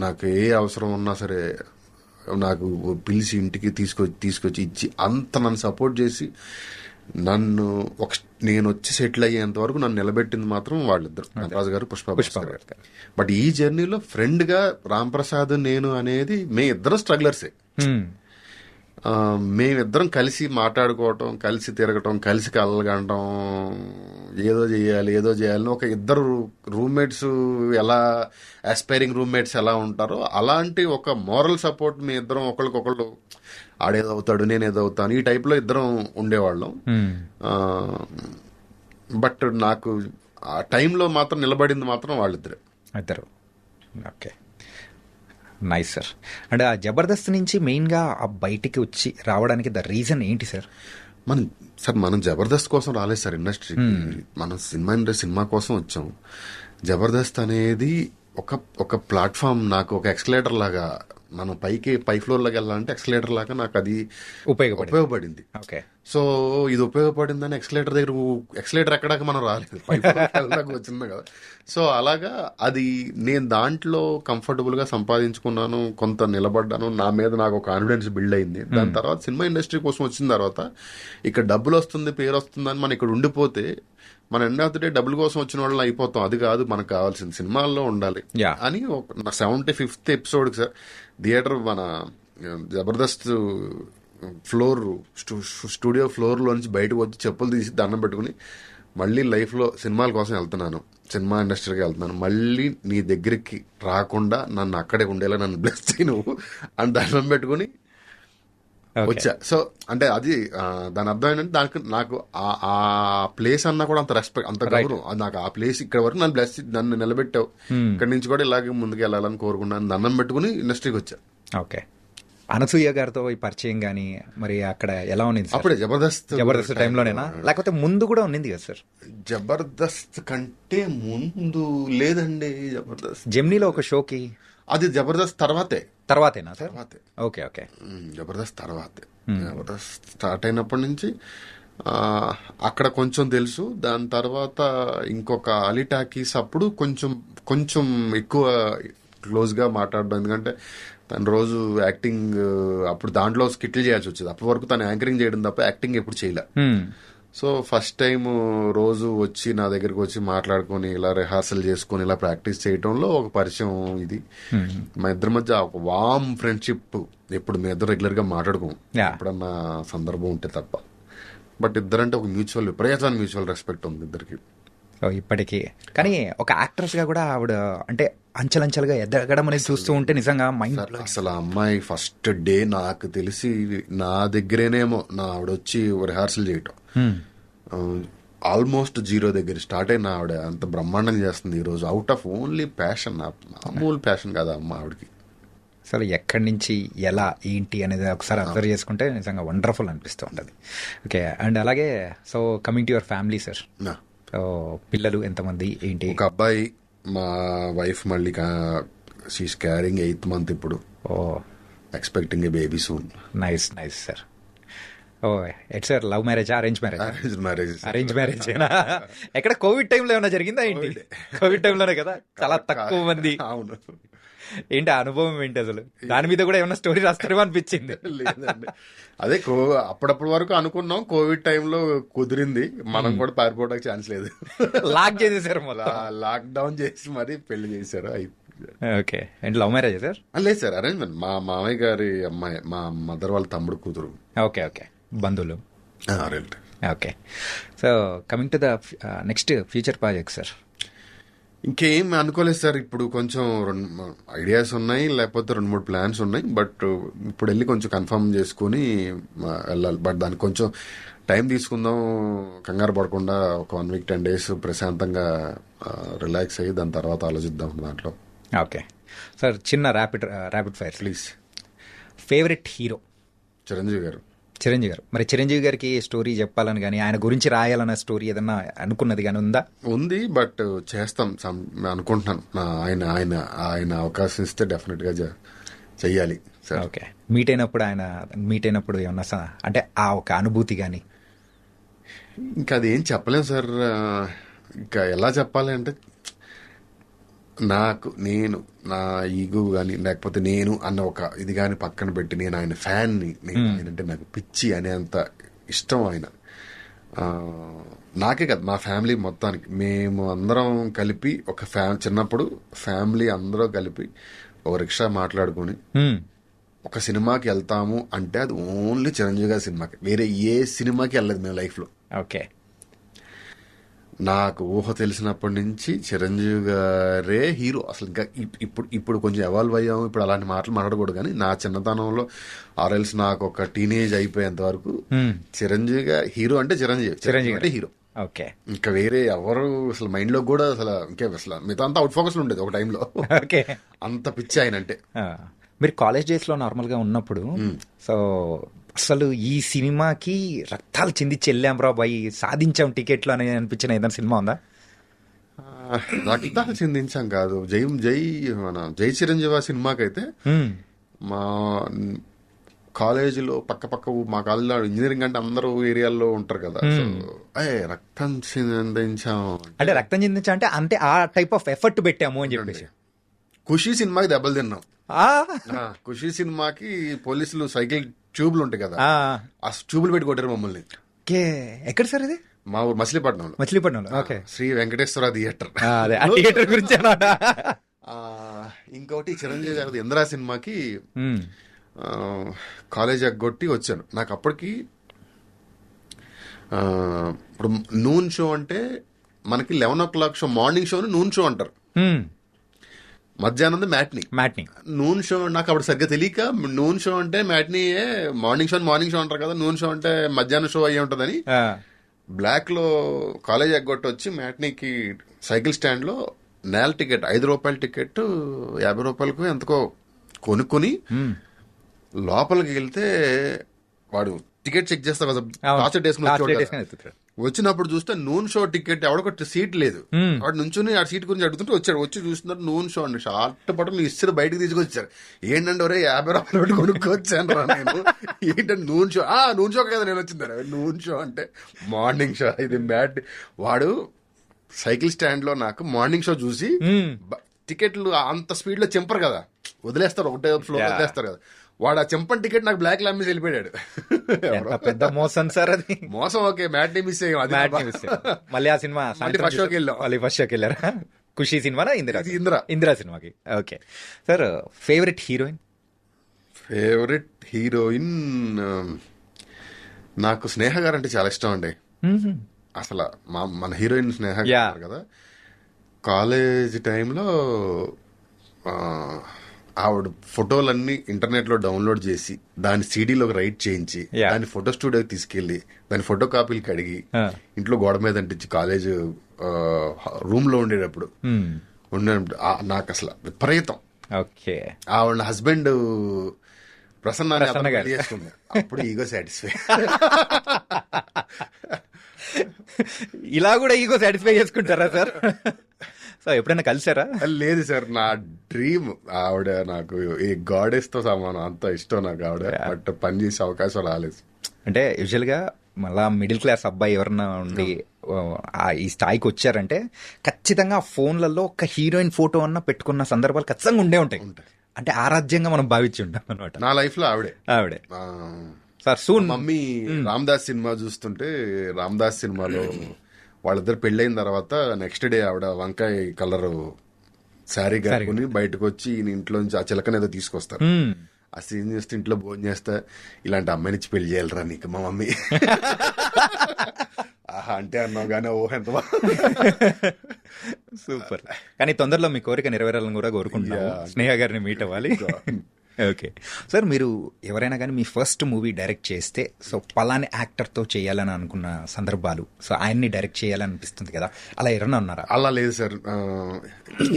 నాకు ఏ అవసరం ఉన్నా సరే నాకు పిలిచి ఇంటికి తీసుకొచ్చి ఇచ్చి అంత నన్ను సపోర్ట్ చేసి నన్ను నేను వచ్చి సెటిల్ అయ్యేంత వరకు నన్ను నిలబెట్టింది మాత్రం వాళ్ళిద్దరు, రాజు గారు, పుష్ప గారు. బట్ ఈ జర్నీలో ఫ్రెండ్ గా రామ్ ప్రసాద్ నేను అనేది మే ఇద్దరు స్ట్రగ్లర్సే. మేమిద్దరం కలిసి మాట్లాడుకోవటం, కలిసి తిరగటం, కలిసి కలగడం, ఏదో చేయాలని ఒక ఇద్దరు రూమ్మేట్స్ ఎలా ఆస్పైరింగ్ రూమ్మేట్స్ ఎలా ఉంటారో అలాంటి ఒక మోరల్ సపోర్ట్ మీ ఇద్దరం ఒకరికొకళ్ళు ఆడేదవుతాడు నేనేదో అవుతాను ఈ టైప్లో ఇద్దరం ఉండేవాళ్ళం. బట్ నాకు ఆ టైంలో మాత్రం నిలబడింది మాత్రం వాళ్ళిద్దరు. Okay, nice sir. అంటే ఆ జబర్దస్త్ నుంచి మెయిన్గా ఆ బయటికి వచ్చి రావడానికి ద రీజన్ ఏంటి సార్? మనం జబర్దస్త్ కోసం రాలేదు సార్ ఇండస్ట్రీకి. మనం సినిమా కోసం వచ్చాం. జబర్దస్త్ అనేది ఒక ప్లాట్ఫామ్, నాకు ఒక ఎక్స్కలేటర్ లాగా. మనం పై ఫ్లోర్ లోకి వెళ్ళాలంటే ఎక్స్కలేటర్ లాగా నాకు అది ఉపయోగపడింది. ఓకే, సో ఇది ఉపయోగపడిందని ఎక్స్కలేటర్ ఎక్కడాక మనం రాలేదు, పై ఫ్లోర్ వచ్చింది కదా. సో అలాగా అది నేను దాంట్లో కంఫర్టబుల్ గా సంపాదించుకున్నాను, కొంత నిలబడ్డాను, నా మీద నాకు ఒక కాన్ఫిడెన్స్ బిల్డ్ అయింది. దాని తర్వాత సినిమా ఇండస్ట్రీ కోసం వచ్చిన తర్వాత ఇక్కడ డబ్బులు వస్తుంది, పేరు వస్తుందని మనం ఇక్కడ ఉండిపోతే మన ఎండ్ ఆఫ్ ది డే డబ్బుల కోసం వచ్చిన వాళ్ళని అయిపోతాం. అది కాదు మనకు కావాల్సింది, సినిమాల్లో ఉండాలి అని. 75th ఎపిసోడ్ సార్ థియేటర్ మన జబర్దస్త్ స్టూడియో ఫ్లోర్ లో నుంచి బయటకు వచ్చి చెప్పులు తీసి దండం పెట్టుకుని మళ్ళీ లైఫ్ లో సినిమాల కోసం వెళ్తున్నాను, సినిమా ఇండస్ట్రీకి వెళ్తున్నాను, మళ్ళీ నీ దగ్గరికి రాకుండా నన్ను అక్కడే ఉండేలా నన్ను బ్లెస్ చేయి నువ్వు అని దండం పెట్టుకుని వచ్చా. సో అంటే అది దాని అర్థం ఏంటంటే దానికి నాకు ఆ ప్లేస్ అన్నా కూడా అంత రెస్పెక్ట్, అంత గౌరవం. నాకు ఆ ప్లేస్ ఇక్కడ వరకు నన్ను నిలబెట్టావు, ఇక్కడ నుంచి కూడా ఇలాగే ముందుకు వెళ్ళాలని కోరుకున్నాను, దండం పెట్టుకుని ఇండస్ట్రీకి వచ్చా. ఓకే, అనసూయ గారితో ఈ పరిచయం గానీ మరి అక్కడ ఎలా ఉంది? అప్పుడే జబర్దస్త్ టైంలోనేనా లేకపోతే ముందు కూడా ఉన్నింది కదా సార్? జబర్దస్త్ కంటే ముందు లేదండి, జబర్దస్త్ జెమినీలో ఒక షోకి, అది జబర్దస్త్ తర్వాతేనా సార్? ఓకే, జబర్దస్త్ తర్వాతే. జబర్దస్త్ స్టార్ట్ అయినప్పటి నుంచి అక్కడ కొంచెం తెలుసు. దాని తర్వాత ఇంకొక అలీ టాకీస్ అప్పుడు కొంచెం ఎక్కువ క్లోజ్గా మాట్లాడడం. ఎందుకంటే తను రోజు యాక్టింగ్ అప్పుడు దాంట్లో స్కిట్లు చేయాల్సి వచ్చేది. అప్పటి వరకు తను యాంకరింగ్ చేయడం తప్ప యాక్టింగ్ ఎప్పుడు చేయలే. సో ఫస్ట్ టైం రోజు వచ్చి నా దగ్గరికి వచ్చి మాట్లాడుకొని ఇలా రిహార్సల్ చేసుకొని ఇలా ప్రాక్టీస్ చేయడంలో ఒక పరిచయం ఇది. మా ఇద్దరి మధ్య ఒక వామ్ ఫ్రెండ్షిప్. ఎప్పుడు మీ ఇద్దరు రెగ్యులర్ గా మాట్లాడుకోము, ఎప్పుడన్నా సందర్భం ఉంటే తప్ప. బట్ ఇద్దరంటే ఒక విపరీతమైన మ్యూచువల్ రెస్పెక్ట్ ఉంది ఇద్దరికి. ఇప్పటికీ కానీ ఒక యాక్ట్రెస్ గా కూడా ఆవిడ అంటే అంచెలంచెలుగా ఎదగడం అనేది చూస్తూ ఉంటే నిజంగా మైండ్. అసలు ఆ అమ్మాయి ఫస్ట్ డే నాకు తెలిసి నా దగ్గరేనేమో ఆవిడ వచ్చి రిహార్సల్ చేయటం ఆల్మోస్ట్ 0 దగ్గర స్టార్ట్ అయిన ఆవిడ అంత బ్రహ్మాండంగా చేస్తుంది ఈ రోజు. అవుట్ ఆఫ్ ఓన్లీ ప్యాషన్, మామూలు ప్యాషన్ కాదు అమ్మ ఆవిడకి. అసలు ఎక్కడి నుంచి ఎలా ఏంటి అనేది ఒకసారి అబ్జర్వ్ చేసుకుంటే నిజంగా వండర్ఫుల్ అనిపిస్తూ ఉంటుంది. ఓకే, అండ్ అలాగే so coming to your family sir, so పిల్లలు ఎంతమంది ఏంటి? ఒక అబ్బాయి, మా వైఫ్ మళ్ళీ షీస్ క్యారింగ్ 8th month ఇప్పుడు. Expecting a baby soon. Nice nice sir. Oh at sir, love marriage arrange marriage? Arrange marriage. ఎక్కడ కోవిడ్ టైంలో ఏమైనా జరిగిందా ఏంటి? కోవిడ్ టైంలోనే కదా, చాలా తక్కువ మంది. అవును. ఏంటి అనుభవం ఏంటి అసలు? దాని మీద కూడా ఏమైనా స్టోరీ రాస్తారేమో అనిపించింది. లేదండి, అదే అప్పుడప్పటి వరకు అనుకున్నాం. కోవిడ్ టైంలో కుదిరింది, మనం కూడా పారిపోవడానికి ఛాన్స్ లేదు. లాక్ చేసేసారు, లాక్డౌన్ చేసి మరి పెళ్లి చేశారు. Okay, and love marriage sir? లేదు సార్, అరేంజ్మెంట్. మా మామయ్య గారి అమ్మాయి, మా మదర్ వాళ్ళ తమ్ముడు కూతురు. ఓకే ఓకే, బంధువులు. Okay, so coming to the next future project sir. ఇంకేం అనుకోలేదు సార్. ఇప్పుడు కొంచెం 2 ఐడియాస్ ఉన్నాయి, లేకపోతే 2-3 ప్లాన్స్ ఉన్నాయి. బట్ ఇప్పుడు వెళ్ళి కొంచెం కన్ఫర్మ్ చేసుకుని వెళ్ళాలి. బట్ దానికి కొంచెం టైం తీసుకుందాం, కంగారు పడకుండా ఒక 1 week 10 days ప్రశాంతంగా రిలాక్స్ అయ్యి దాని తర్వాత ఆలోచిద్దాం దాంట్లో. ఓకే సార్, చిన్న rapid fire please. Favourite hero? Chiranjeevi గారు. చిరంజీవి గారు. మరి చిరంజీవి గారికి స్టోరీ చెప్పాలని కానీ ఆయన గురించి రాయాలన్న స్టోరీ ఏదన్నా అనుకున్నది కానీ ఉందా? ఉంది, బట్ చేస్తాం అనుకుంటున్నాను. ఆయన అవకాశం ఇస్తే డెఫినెట్ గా చెయ్యాలి. ఓకే, మీట్ అయినప్పుడు ఏమన్నా అంటే ఆ ఒక అనుభూతి కానీ? ఇంకా అది ఏం చెప్పలేము సార్. ఇంకా ఎలా చెప్పాలి అంటే, నేను నా ఈగో కానీ లేకపోతే నేను అన్న ఒక ఇది కానీ పక్కన పెట్టి, నేను ఆయన ఫ్యాన్ని, ఆయన అంటే నాకు పిచ్చి అనేంత ఇష్టం ఆయన. నాకే కదా, మా ఫ్యామిలీ మొత్తానికి. మేము అందరం కలిపి ఒక చిన్నప్పుడు ఫ్యామిలీ అందరూ కలిపి ఒక రిక్షా మాట్లాడుకుని ఒక సినిమాకి వెళ్తాము అంటే అది ఓన్లీ చిరంజీవి గారి సినిమాకి. వేరే ఏ సినిమాకి వెళ్ళలేదు మేము లైఫ్లో. ఓకే, నాకు ఊహ తెలిసినప్పటి నుంచి చిరంజీవి గారే హీరో. అసలు ఇంకా ఇప్పుడు కొంచెం ఎవాల్వ్ అయ్యాము, ఇప్పుడు అలాంటి మాటలు మాట్లాడకూడదు. కానీ నా చిన్నతనంలో ఆర్ఎల్స్ నాకు ఒక టీనేజ్ అయిపోయేంత వరకు చిరంజీవి హీరో అంటే చిరంజీవి అంటే హీరో. ఓకే, ఇంకా వేరే ఎవరు అసలు మైండ్ లో కూడా అసలు అసలు మిగతా అంతా అవుట్ ఫోకస్ ఉండేది ఒక టైంలో. ఓకే, అంత పిచ్చి ఆయన అంటే. మీరు కాలేజ్ డేస్ లో నార్మల్ గా ఉన్నప్పుడు సో అసలు ఈ సినిమాకి రక్తాలు చిందించి వెళ్ళాం రా బాయ్, సాధించాం టికెట్లు అని అనిపించిన ఏదైనా సినిమా ఉందా? రక్తాలు చిందించాం కాదు, జై చిరంజీవి సినిమాకైతే మా కాలేజీలో పక్క మా కాలేజీలో ఇంజనీరింగ్ అంటే అందరూ ఏరియాల్లో ఉంటారు కదా. రక్తం చిందించాం అంటే రక్తం చిందించా అంటే అంతే ఆ టైప్ ఆఫ్ ఎఫర్ట్ పెట్టాము అని చెప్పేసి. ఖుషీ సినిమాకి దెబ్బలు తిన్నాం. ఖుషీ సినిమాకి పోలీసులు సైకిల్ ట్యూబ్లు ఉంటాయి కదా, ఆ ట్యూబ్లు పెట్టి కొట్టారు మమ్మల్ని. ఎక్కడ సార్ ఇది? మా ఊరు మచిలీపట్నంలో. Okay, Shri Venkateswara theatre. Theatre గురించి. ఇంకోటి చిరంజీవి గారి ఇందిరా సినిమాకి కాలేజ్ ఎగ్గొట్టి వచ్చాను. నాకు అప్పటికి ఇప్పుడు నూన్ షో అంటే మనకి 11 o'clock షో, మార్నింగ్ షోని నూన్ షో అంటారు, మధ్యాహ్నం మ్యాట్నీ. నూన్ షో నాకు అప్పుడు సరిగ్గా తెలియక నూన్ షో అంటే మ్యాట్నీయే, మార్నింగ్ షో అంటారు కదా, నూన్ షో అంటే మధ్యాహ్నం షో అయ్యి ఉంటుందని బ్లాక్ లో కాలేజ్ ఎగ్గొట్టి వచ్చి మ్యాట్నీకి సైకిల్ స్టాండ్ లో నేల టికెట్ ₹5 టికెట్ 50 రూపాయలకు ఎంతకో కొనుక్కొని లోపలికి వెళ్తే వాడు టికెట్ చెక్ చేస్తా కదా, వచ్చినప్పుడు చూస్తే నూన్ షో టికెట్ ఎవడొక సీట్ లేదు. వాడు నుంచుని ఆ సీట్ గురించి అడుగుతుంటే వచ్చి చూస్తున్నారు నూన్ షో అండి. షార్ట్ పట్టులు ఇస్తారు, బయటకు తీసుకొచ్చారు. ఏంటంటే ఒరే 50 రూపాయలు పెట్టి కొనుక్కొచ్చాను రా నేను. ఏంటంటే నూన్ షో కదా నేను వచ్చింది. నూన్ షో అంటే మార్నింగ్ షో. ఇది బ్యాడ్. వాడు సైకిల్ స్టాండ్ లో నాకు మార్నింగ్ షో చూసి టికెట్లు అంత స్పీడ్ లో చెంపరు కదా, వదిలేస్తారు ఒకటే ఫ్లో వదిలేస్తారు కదా. వాడు ఆ చెంపని టికెట్ నాకు బ్లాక్ అమ్మేసి వెళ్ళిపోయాడు. ఎంత పెద్ద మోసం సార్ అది. మోసం. ఓకే, మ్యాట్నీ మిస్ అయ్యాం, అది Matinee miss అయ్యారు. మళ్ళీ ఆ సినిమా ఫస్ట్ షోకి వెళ్ళాం. మళ్ళీ ఫస్ట్ షోకి వెళ్ళారా? ఖుషి సినిమానా ఇందిరా. ఇందిరా సినిమాకి. Okay sir, favourite heroine? Favourite heroine నాకు స్నేహ గారు అంటే చాలా ఇష్టం అండి. అసలు మన హీరోయిన్ స్నేహ గారు కదా, కాలేజ్ టైంలో ఆవిడ ఫోటోలన్నీ ఇంటర్నెట్ లో డౌన్లోడ్ చేసి దాని సీడీలోకి రైట్ చేయించి దాన్ని ఫోటో స్టూడియోకి తీసుకెళ్లి దాని ఫోటో కాపీలు కడిగి ఇంట్లో గోడ మీద అంటించి కాలేజ్ రూమ్ లో ఉండేటప్పుడు నాకు అసలు విపరీతం. ఓకే. ఆవిడ హస్బెండ్ ప్రసన్న గారు చేసుకుంది. అప్పుడు ఈగో సాటిస్ఫై. ఇలా కూడా ఈగో సాటిస్ఫై చేసుకుంటారా సార్? సో ఎప్పుడైనా కలిసారా? లేదు సార్, నా డ్రీమ్ ఆవిడ. నాకు ఈ గాడెస్ తో సమానం, అంత ఇష్టం నాకు ఆవిడ. బట్ పని చేసే అవకాశం రాలేదు. అంటే యూజువల్ గా మళ్ళా మిడిల్ క్లాస్ అబ్బాయి ఎవరన్నా ఉండి ఈ స్థాయికి వచ్చారంటే ఖచ్చితంగా ఫోన్లలో ఒక హీరోయిన్ ఫోటో అన్న పెట్టుకున్న సందర్భాలు ఖచ్చితంగా ఉండే ఉంటాయి. అంటే ఆరాధ్యంగా మనం భావించి ఉంటాం అనమాట. నా లైఫ్ లో ఆవిడే. Sir soon mummy Ramdas cinema చూస్తుంటే, రామ్దాస్ సినిమాలో వాళ్ళిద్దరు పెళ్ళైన తర్వాత నెక్స్ట్ డే ఆవిడ వంకాయ కలర్ శారీ కట్టుకుని బయటకు వచ్చి ఇంట్లో నుంచి ఆ చిలకన ఏదో తీసుకొస్తారు. ఆ సీన్ చేస్తే ఇంట్లో భోజనం చేస్తే, ఇలాంటి అమ్మాయినిచ్చి పెళ్లి చేయాలరా నీకు మా మమ్మీ. ఆహా అంటే అన్నావు కానీ ఓహ్ ఎంత సూపర్. కానీ తొందరలో మీ కోరిక నెరవేరాలని కూడా కోరుకుంటున్నాను, స్నేహ గారిని మీట్ అవ్వాలి. ఓకే సార్, మీరు ఎవరైనా కానీ మీ ఫస్ట్ మూవీ డైరెక్ట్ చేస్తే సో పలాని యాక్టర్తో చేయాలని అనుకున్న సందర్భాలు, సో ఆయన్ని డైరెక్ట్ చేయాలని అనిపిస్తుంది కదా, అలా ఎవరైనా ఉన్నారా? అలా లేదు సార్.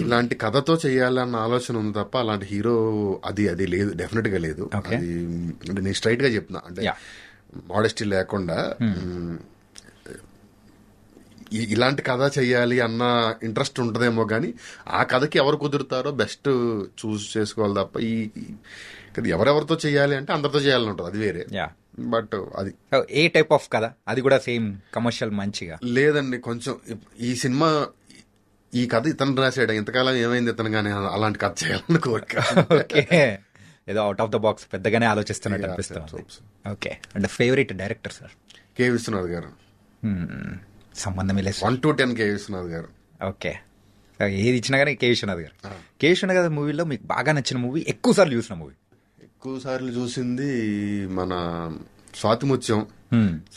ఇలాంటి కథతో చేయాలన్న ఆలోచన ఉంది తప్ప అలాంటి హీరో అది లేదు, డెఫినెట్ గా లేదు. అది నేను స్ట్రైట్ గా చెప్తున్నా, అంటే మోడెస్టీ లేకుండా. ఇలాంటి కథ చెయ్యాలి అన్న ఇంట్రెస్ట్ ఉంటదేమో కానీ ఆ కథకి ఎవరు కుదురుతారో బెస్ట్ చూస్ చేసుకోవాలి తప్ప ఈ ఎవరెవరితో చేయాలి అంటే అందరితో చేయాలని ఉంటుంది, అది వేరే. బట్ అది ఏ టైప్ ఆఫ్ కథ? అది కూడా సేమ్ కమర్షియల్ మంచిగా లేదండి. కొంచెం ఈ సినిమా ఈ కథ ఇతను రాసాడు, ఇంతకాలం ఏమైంది ఇతను కానీ అలాంటి కథ చేయాలని కోరిక. ఓకే, ఏదో అవుట్ ఆఫ్ ద బాక్స్ పెద్దగానే ఆలోచిస్తున్నట్టు అనిపిస్తుంది. ఓకే, అంటే favourite director sir? K Vishwanath గారు. సంబంధం లేదు, 1 to 10 కె విశ్వనాథ్ గారు. ఓకే, ఏది ఇచ్చినా కానీ కె విశ్వనాథ్ గారు. కె విశ్వనాథ్ గారి మూవీలో మీకు బాగా నచ్చిన మూవీ, ఎక్కువ సార్లు చూసిన మూవీ? ఎక్కువ సార్లు చూసింది మన స్వాతిముత్యం,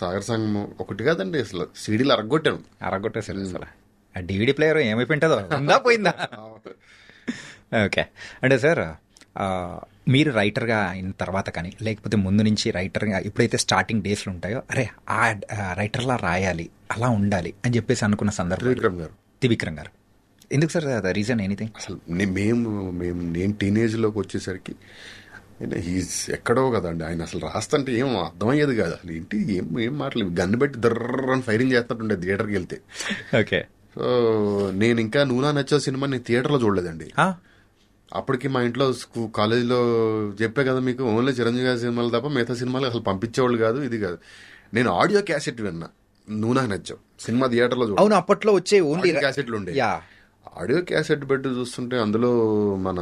సాగర్ సంగమం. ఒకటి కాదండి, అసలు సీడీలు అరగొట్టేసారు. అసలు ఆ డివిడి ప్లేయర్ ఏమైపోయింటుందో, ఉందా పోయిందా? ఓకే, అంటే సార్ మీరు రైటర్గా అయిన తర్వాత కానీ లేకపోతే ముందు నుంచి రైటర్గా ఎప్పుడైతే స్టార్టింగ్ డేస్లో ఉంటాయో, అరే ఆ రైటర్లా రాయాలి, అలా ఉండాలి అని చెప్పేసి అనుకున్న సందర్భం? త్రివిక్రమ్ గారు. ఎందుకు సార్, రీజన్ ఎనీథింగ్? అసలు నేను టీనేజ్లోకి వచ్చేసరికి హీస్ ఎక్కడో కదండి ఆయన. అసలు రాస్తంటే ఏం అర్థమయ్యేది కాదు అసలు. ఏంటి ఏం మాటలేదు, గన్ను పెట్టి దర్రని ఫైరింగ్ చేస్తున్నట్టుండే థియేటర్కి వెళ్తే. ఓకే, సో నేను ఇంకా నూనా నచ్చే సినిమా నేను థియేటర్లో చూడలేదండి. అప్పటికి మా ఇంట్లో కాలేజీలో చెప్పే కదా మీకు, ఓన్లీ చిరంజీవి గారి సినిమాలు తప్ప మిగతా సినిమాలు అసలు పంపించేవాళ్ళు కాదు, ఇది కాదు. నేను ఆడియో క్యాసెట్ విన్నా, నూనా నచ్చావు సినిమా థియేటర్లో. అవును, అప్పట్లో వచ్చే ఓన్లీ క్యాసెట్లు ఉండే. ఆడియో క్యాసెట్ పెట్టి చూస్తుంటే అందులో మన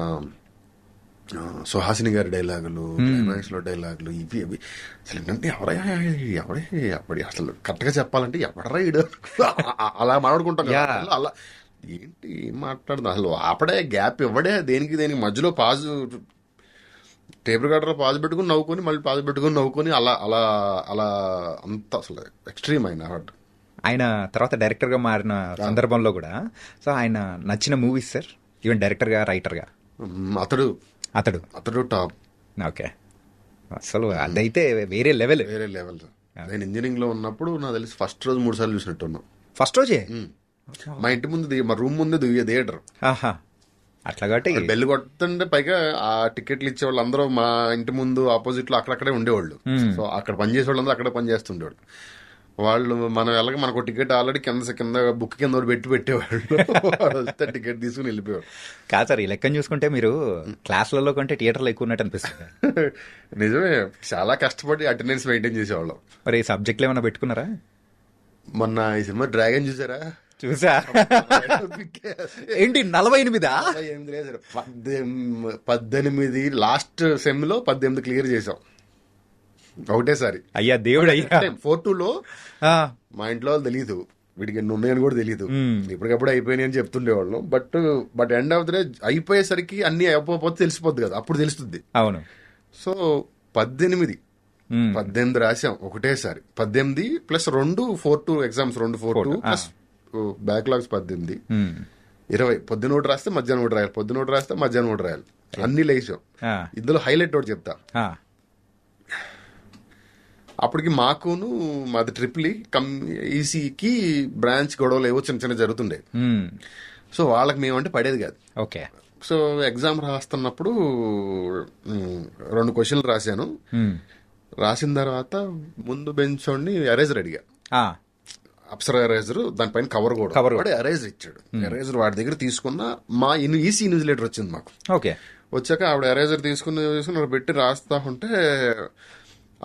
సుహాసిని గారి డైలాగులు, క్లైమాక్స్ లో డైలాగులు, ఇవి అవి అసలు ఏంటంటే ఎవడే అప్పటి అసలు కరెక్ట్ గా చెప్పాలంటే ఎవడరా ఇడు అలా మాట్లాడుకుంటాం అలా. ఏంటి ఏం మాట్లాడుతుంది అసలు, అప్పుడే గ్యాప్ ఇవ్వడే దేనికి మధ్యలో పాజు టేప్ రికార్డర్ పాజు పెట్టుకుని నవ్వుకొని మళ్ళీ పాజు పెట్టుకుని నవ్వుకొని అలా అలా అలా అంత అసలు ఎక్స్ట్రీమ్ ఆయన తర్వాత డైరెక్టర్ గా మారిన సందర్భంలో కూడా. సో ఆయన నచ్చిన మూవీస్ సార్, ఈవెన్ డైరెక్టర్ గా రైటర్ గా? అతడు టాప్. ఓకే, అసలు అదైతే వేరే లెవెల్. నేను ఇంజనీరింగ్ లో ఉన్నప్పుడు నాకు తెలిసి ఫస్ట్ రోజు 3 సార్లు చూసినట్టున్నాం. ఫస్ట్ రోజే మా ఇంటి ముందు, మా రూమ్ ముందే థియేటర్. అట్లా కాబట్టి బెల్ కొడుతుంటే పైగా ఆ టికెట్లు ఇచ్చేవాళ్ళు అందరూ మా ఇంటి ముందు ఆపోజిట్ లో అక్కడక్కడే ఉండేవాళ్ళు. సో అక్కడ పనిచేసే వాళ్ళందరూ అక్కడే పనిచేస్తుండేవాళ్ళు. వాళ్ళు మనం వెళ్ళగా మనకు టికెట్ ఆల్రెడీ కింద బుక్ కింద పెట్టేవాళ్ళు, వస్తే టికెట్ తీసుకుని వెళ్ళిపోయాడు. కాదు సార్, ఈ లెక్కను చూసుకుంటే మీరు క్లాసులలో కంటే థియేటర్లో ఎక్కువ ఉన్నట్టు అనిపిస్తుంది. నిజమే, చాలా కష్టపడి అటెండెన్స్ మెయింటైన్ చేసేవాళ్ళం. మరి సబ్జెక్టులు ఏమైనా పెట్టుకున్నారా? మొన్న ఈ సినిమా డ్రాగన్ చూసారా? చూసా ఏంటి 48? 48 లేదు సార్, 18 లాస్ట్ సెమ్ లో 18 క్లియర్ చేసాం ఒకటేసారి. అయ్యా దేవుడు అయ్యా. 4-2లో ఆ, మా ఇంట్లో వాళ్ళు తెలియదు, వీడికి ఎన్ని ఉన్నాయని కూడా తెలియదు. ఇప్పటికప్పుడు అయిపోయినాయి అని చెప్తుండేవాళ్ళం. But end of the day అయిపోయేసరికి అన్ని అయిపోతే తెలిసిపోద్ది కదా, అప్పుడు తెలుస్తుంది. అవును. సో 18 రాసాం ఒకటేసారి. 18 ప్లస్ 2 4-2 ఎగ్జామ్స్, 2 4-2 ప్లస్ బ్యాక్లాగ్స్ 18, 20. పొద్దున ఒకటి రాస్తే మధ్యాహ్నం ఒకటి రాయాలి, పొద్దున ఒకటి రాస్తే మధ్యాహ్నం ఒకటి రాయాలి. అన్ని లేచాం. ఆ, ఇందులో హైలైట్ ఒకటి చెప్తా. ఆ, అప్పటికి మాది ట్రిపుల్ ఈసీకి బ్రాంచ్ గొడవలు ఏవో చిన్న చిన్న జరుగుతుండే. ఉమ్, సో వాళ్ళకి మేమంటే పడేది కాదు. ఓకే. సో ఎగ్జామ్ రాస్తున్నప్పుడు 2 క్వశ్చన్లు రాశాను. ఉమ్, రాసిన తర్వాత ముందు బెంచ్ వాడిని ఎరేజర్ అడిగా, ఆ, అప్సరా ఎరేజర్, దానిపైన కవర్ కూడా. వాడు ఎరేజర్ ఇచ్చాడు. ఎరేజర్ వాడి దగ్గర తీసుకున్న మా ఈసీ న్యూజిలేటర్ వచ్చింది మాకు. ఓకే. వచ్చాక ఆవిడ ఎరేజర్ తీసుకుని ఆవిడ పెట్టి రాస్తా ఉంటే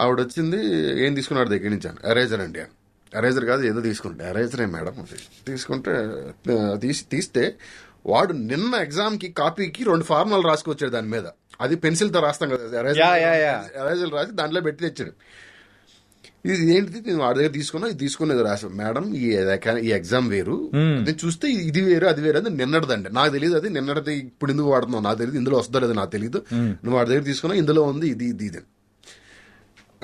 ఆవిడ వచ్చింది, ఏం తీసుకున్నాడు దగ్గర నుంచి అని. ఎరేజర్ అండి అని. ఎరేజర్ కాదు ఏదో తీసుకుంటే, ఎరేజరే మేడం తీసుకుంటే తీస్తే వాడు నిన్న ఎగ్జామ్ కి కాపీకి 2 ఫార్ములాలు రాసుకొచ్చాడు దాని మీద. అది పెన్సిల్ తో రాస్తాం కదా, ఎరేజర్ రాసి దాంట్లో పెట్టి తెచ్చాడు. ఇది ఏంటిది, నేను వాడి దగ్గర ఇది తీసుకునేది రాసాను. మేడం ఈ ఎగ్జామ్ వేరు, నేను చూస్తే ఇది వేరు అది వేరు, అది నిన్నటిదండి, నాకు తెలియదు. అది నిన్నటిది, ఇప్పుడు ఎందుకు వాడుతున్నావు నాకు తెలియదు, ఇందులో వస్తుందో లేదో నాకు తెలియదు, నువ్వు వాడి దగ్గర తీసుకున్నావు, ఇందులో ఉంది ఇది ఇది.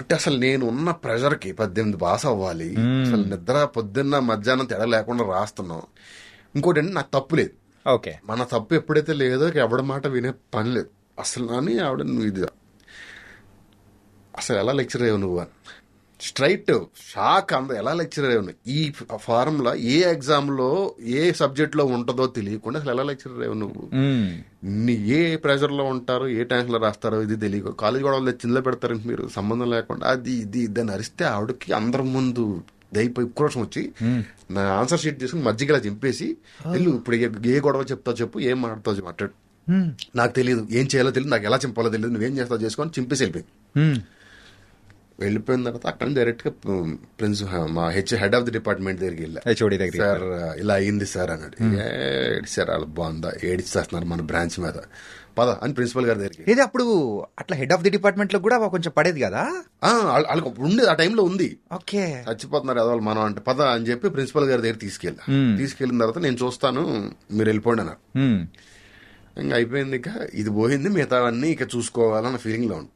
అంటే అసలు నేను ఉన్న ప్రెషర్కి 18 పాస్ అవ్వాలి, అసలు నిద్ర పొద్దున్న మధ్యాహ్నం తేడా లేకుండా రాస్తున్నాం. ఇంకోటి అంటే నాకు తప్పు లేదు. ఓకే. మన తప్పు ఎప్పుడైతే లేదో ఎవడి మాట వినే పని లేదు అసలు. అని ఆవిడ నువ్వు ఇది అసలు ఎలా లెక్చర్ అయ్యావు నువ్వు అని స్ట్రైట్ షాక్. ఎలా లెక్చర్ అయ్యావు నువ్వు, ఈ ఫార్ములా ఏ ఎగ్జామ్ లో ఏ సబ్జెక్ట్ లో ఉంటుందో తెలియకుండా అసలు ఎలా లెక్చర్ అయ్యావు నువ్వు, ఏ ప్రెషర్ లో ఉంటారో ఏ టైంలో రాస్తారో ఇది తెలియదు, కాలేజ్ కూడా వాళ్ళు చిందులో పెడతారు మీరు సంబంధం లేకుండా, అది ఇది ఇదని అరిస్తే ఆవిడకి అందరి ముందు దైపోయి ఉక్రోషం వచ్చి నా ఆన్సర్ షీట్ తీసుకుని మధ్యలో చింపేసి, వెళ్ళు ఇప్పుడు ఏ గొడవ చెప్తావు చెప్పు, ఏం మాట్లాడతావు మాట్లాడు, నాకు తెలియదు, ఏం చేయాలో తెలియదు, నాకు ఎలా చింపాలో తెలియదు, నువ్వేం చేస్తావు చేసుకొని చింపేసి వెళ్ళిపోయిన తర్వాత అక్కడ నుంచి డైరెక్ట్ గా మా హెడ్ ఆఫ్ ది డిపార్ట్మెంట్ దగ్గరికి వెళ్ళా. సార్ ఇలా అయింది సార్ అన్నాడు. సార్ అలా బాగుందా, ఏడిచేస్తున్నారు మన బ్రాంచ్ మీద, పద అని ప్రిన్సిపల్ గారి దగ్గరికి. ఇది అప్పుడు అట్లా హెడ్ ఆఫ్ ది డిపార్ట్మెంట్ లో కూడా కొంచెం పడేది కదా, వాళ్ళకి ఉండేది ఆ టైంలో ఉంది. ఓకే. చచ్చిపోతున్నారు అదవాళ్ళు మనం అంటే, పద అని చెప్పి ప్రిన్సిపల్ గారి దగ్గర తీసుకెళ్ళిన తర్వాత నేను చూస్తాను మీరు వెళ్ళిపోండి అన్నారు. ఇంకా అయిపోయింది, ఇక ఇది పోయింది, మిగతావన్నీ ఇక చూసుకోవాలన్న ఫీలింగ్ లో ఉంది.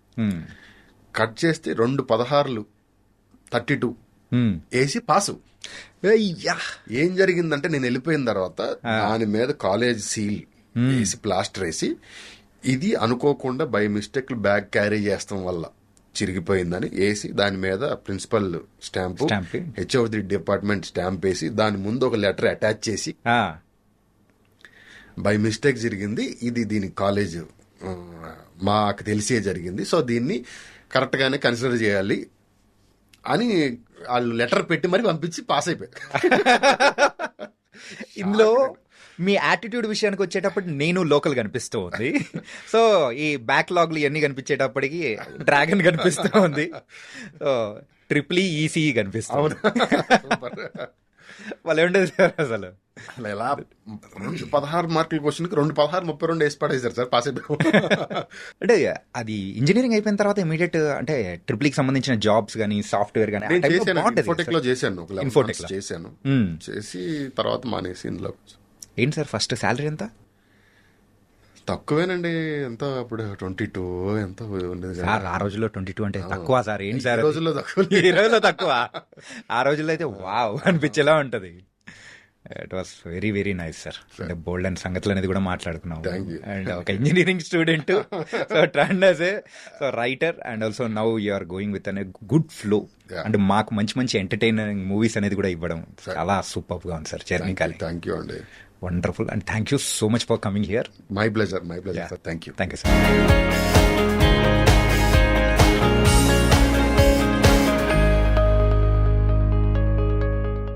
కట్ చేస్తే 2 16 32 వేసి పాసు. ఏం జరిగిందంటే నేను వెళ్ళిపోయిన తర్వాత దాని మీద కాలేజ్ సీల్ వేసి ప్లాస్టర్ వేసి, ఇది అనుకోకుండా బై మిస్టేక్ బ్యాగ్ క్యారీ చేస్తాం వల్ల చిరిగిపోయిందని వేసి, దాని మీద principal stamp, H of the department stamp వేసి, దాని ముందు ఒక లెటర్ అటాచ్ చేసి, బై మిస్టేక్ జరిగింది ఇది, దీని కాలేజ్ మాకు తెలిసే జరిగింది, సో దీన్ని కరెక్ట్ గానే కన్సిడర్ చేయాలి అని వాళ్ళు లెటర్ పెట్టి మరి పంపించి పాస్ అయిపోయారు. ఇందులో మీ యాటిట్యూడ్ విషయానికి వచ్చేటప్పుడు నేను లోకల్ కనిపిస్తూ ఉంది. సో ఈ బ్యాక్లాగ్లు ఇవన్నీ కనిపించేటప్పటికి డ్రాగన్ కనిపిస్తూ ఉంది. సో ట్రిపుల్ ఈసీ కనిపిస్తుంది. వాళ్ళు ఉండేది సార్ అసలు అలా ఎలా 16 మార్కుల క్వశ్చన్ కి 2 16 32 వేసి పడేసారు సార్, పాస్ అయిపోయాం. అంటే అది ఇంజనీరింగ్ అయిపోయిన తర్వాత ఇమీడియట్ అంటే ట్రిపుల్ కి సంబంధించిన జాబ్స్ గానీ సాఫ్ట్వేర్ గానీ ఇన్ఫోటెక్ లో చేశాను, చేశాను, చేసి తర్వాత మానేసి ఇందులో. ఏంటి సార్ ఫస్ట్ శాలరీ ఎంత? తక్కువేనండి, ఎంత అప్పుడు 22 ఎంత ఉండేది సార్. ఆ రోజుల్లో 22 అంటే తక్కువ సార్. ఏంటి సార్ ఈ రోజుల్లో తక్కువ, ఆ రోజుల్లో అయితే వావ్ అనిపించేలా ఉంటది. It was very very nice sir. అంటే బోల్డ్ అండ్ సంగతులు అనేది కూడా మాట్లాడుకున్నాం. అండ్ ఒక engineering student, so trained as a writer and also now you are going with an good flow. And మాకు మంచి మంచి ఎంటర్టైనింగ్ మూవీస్ అనేది కూడా ఇవ్వడం చాలా సూపర్ గా ఉంది sir journey Kali. Thank you అండి. Wonderful, and thank you so much for coming here. My pleasure sir. Thank you sir.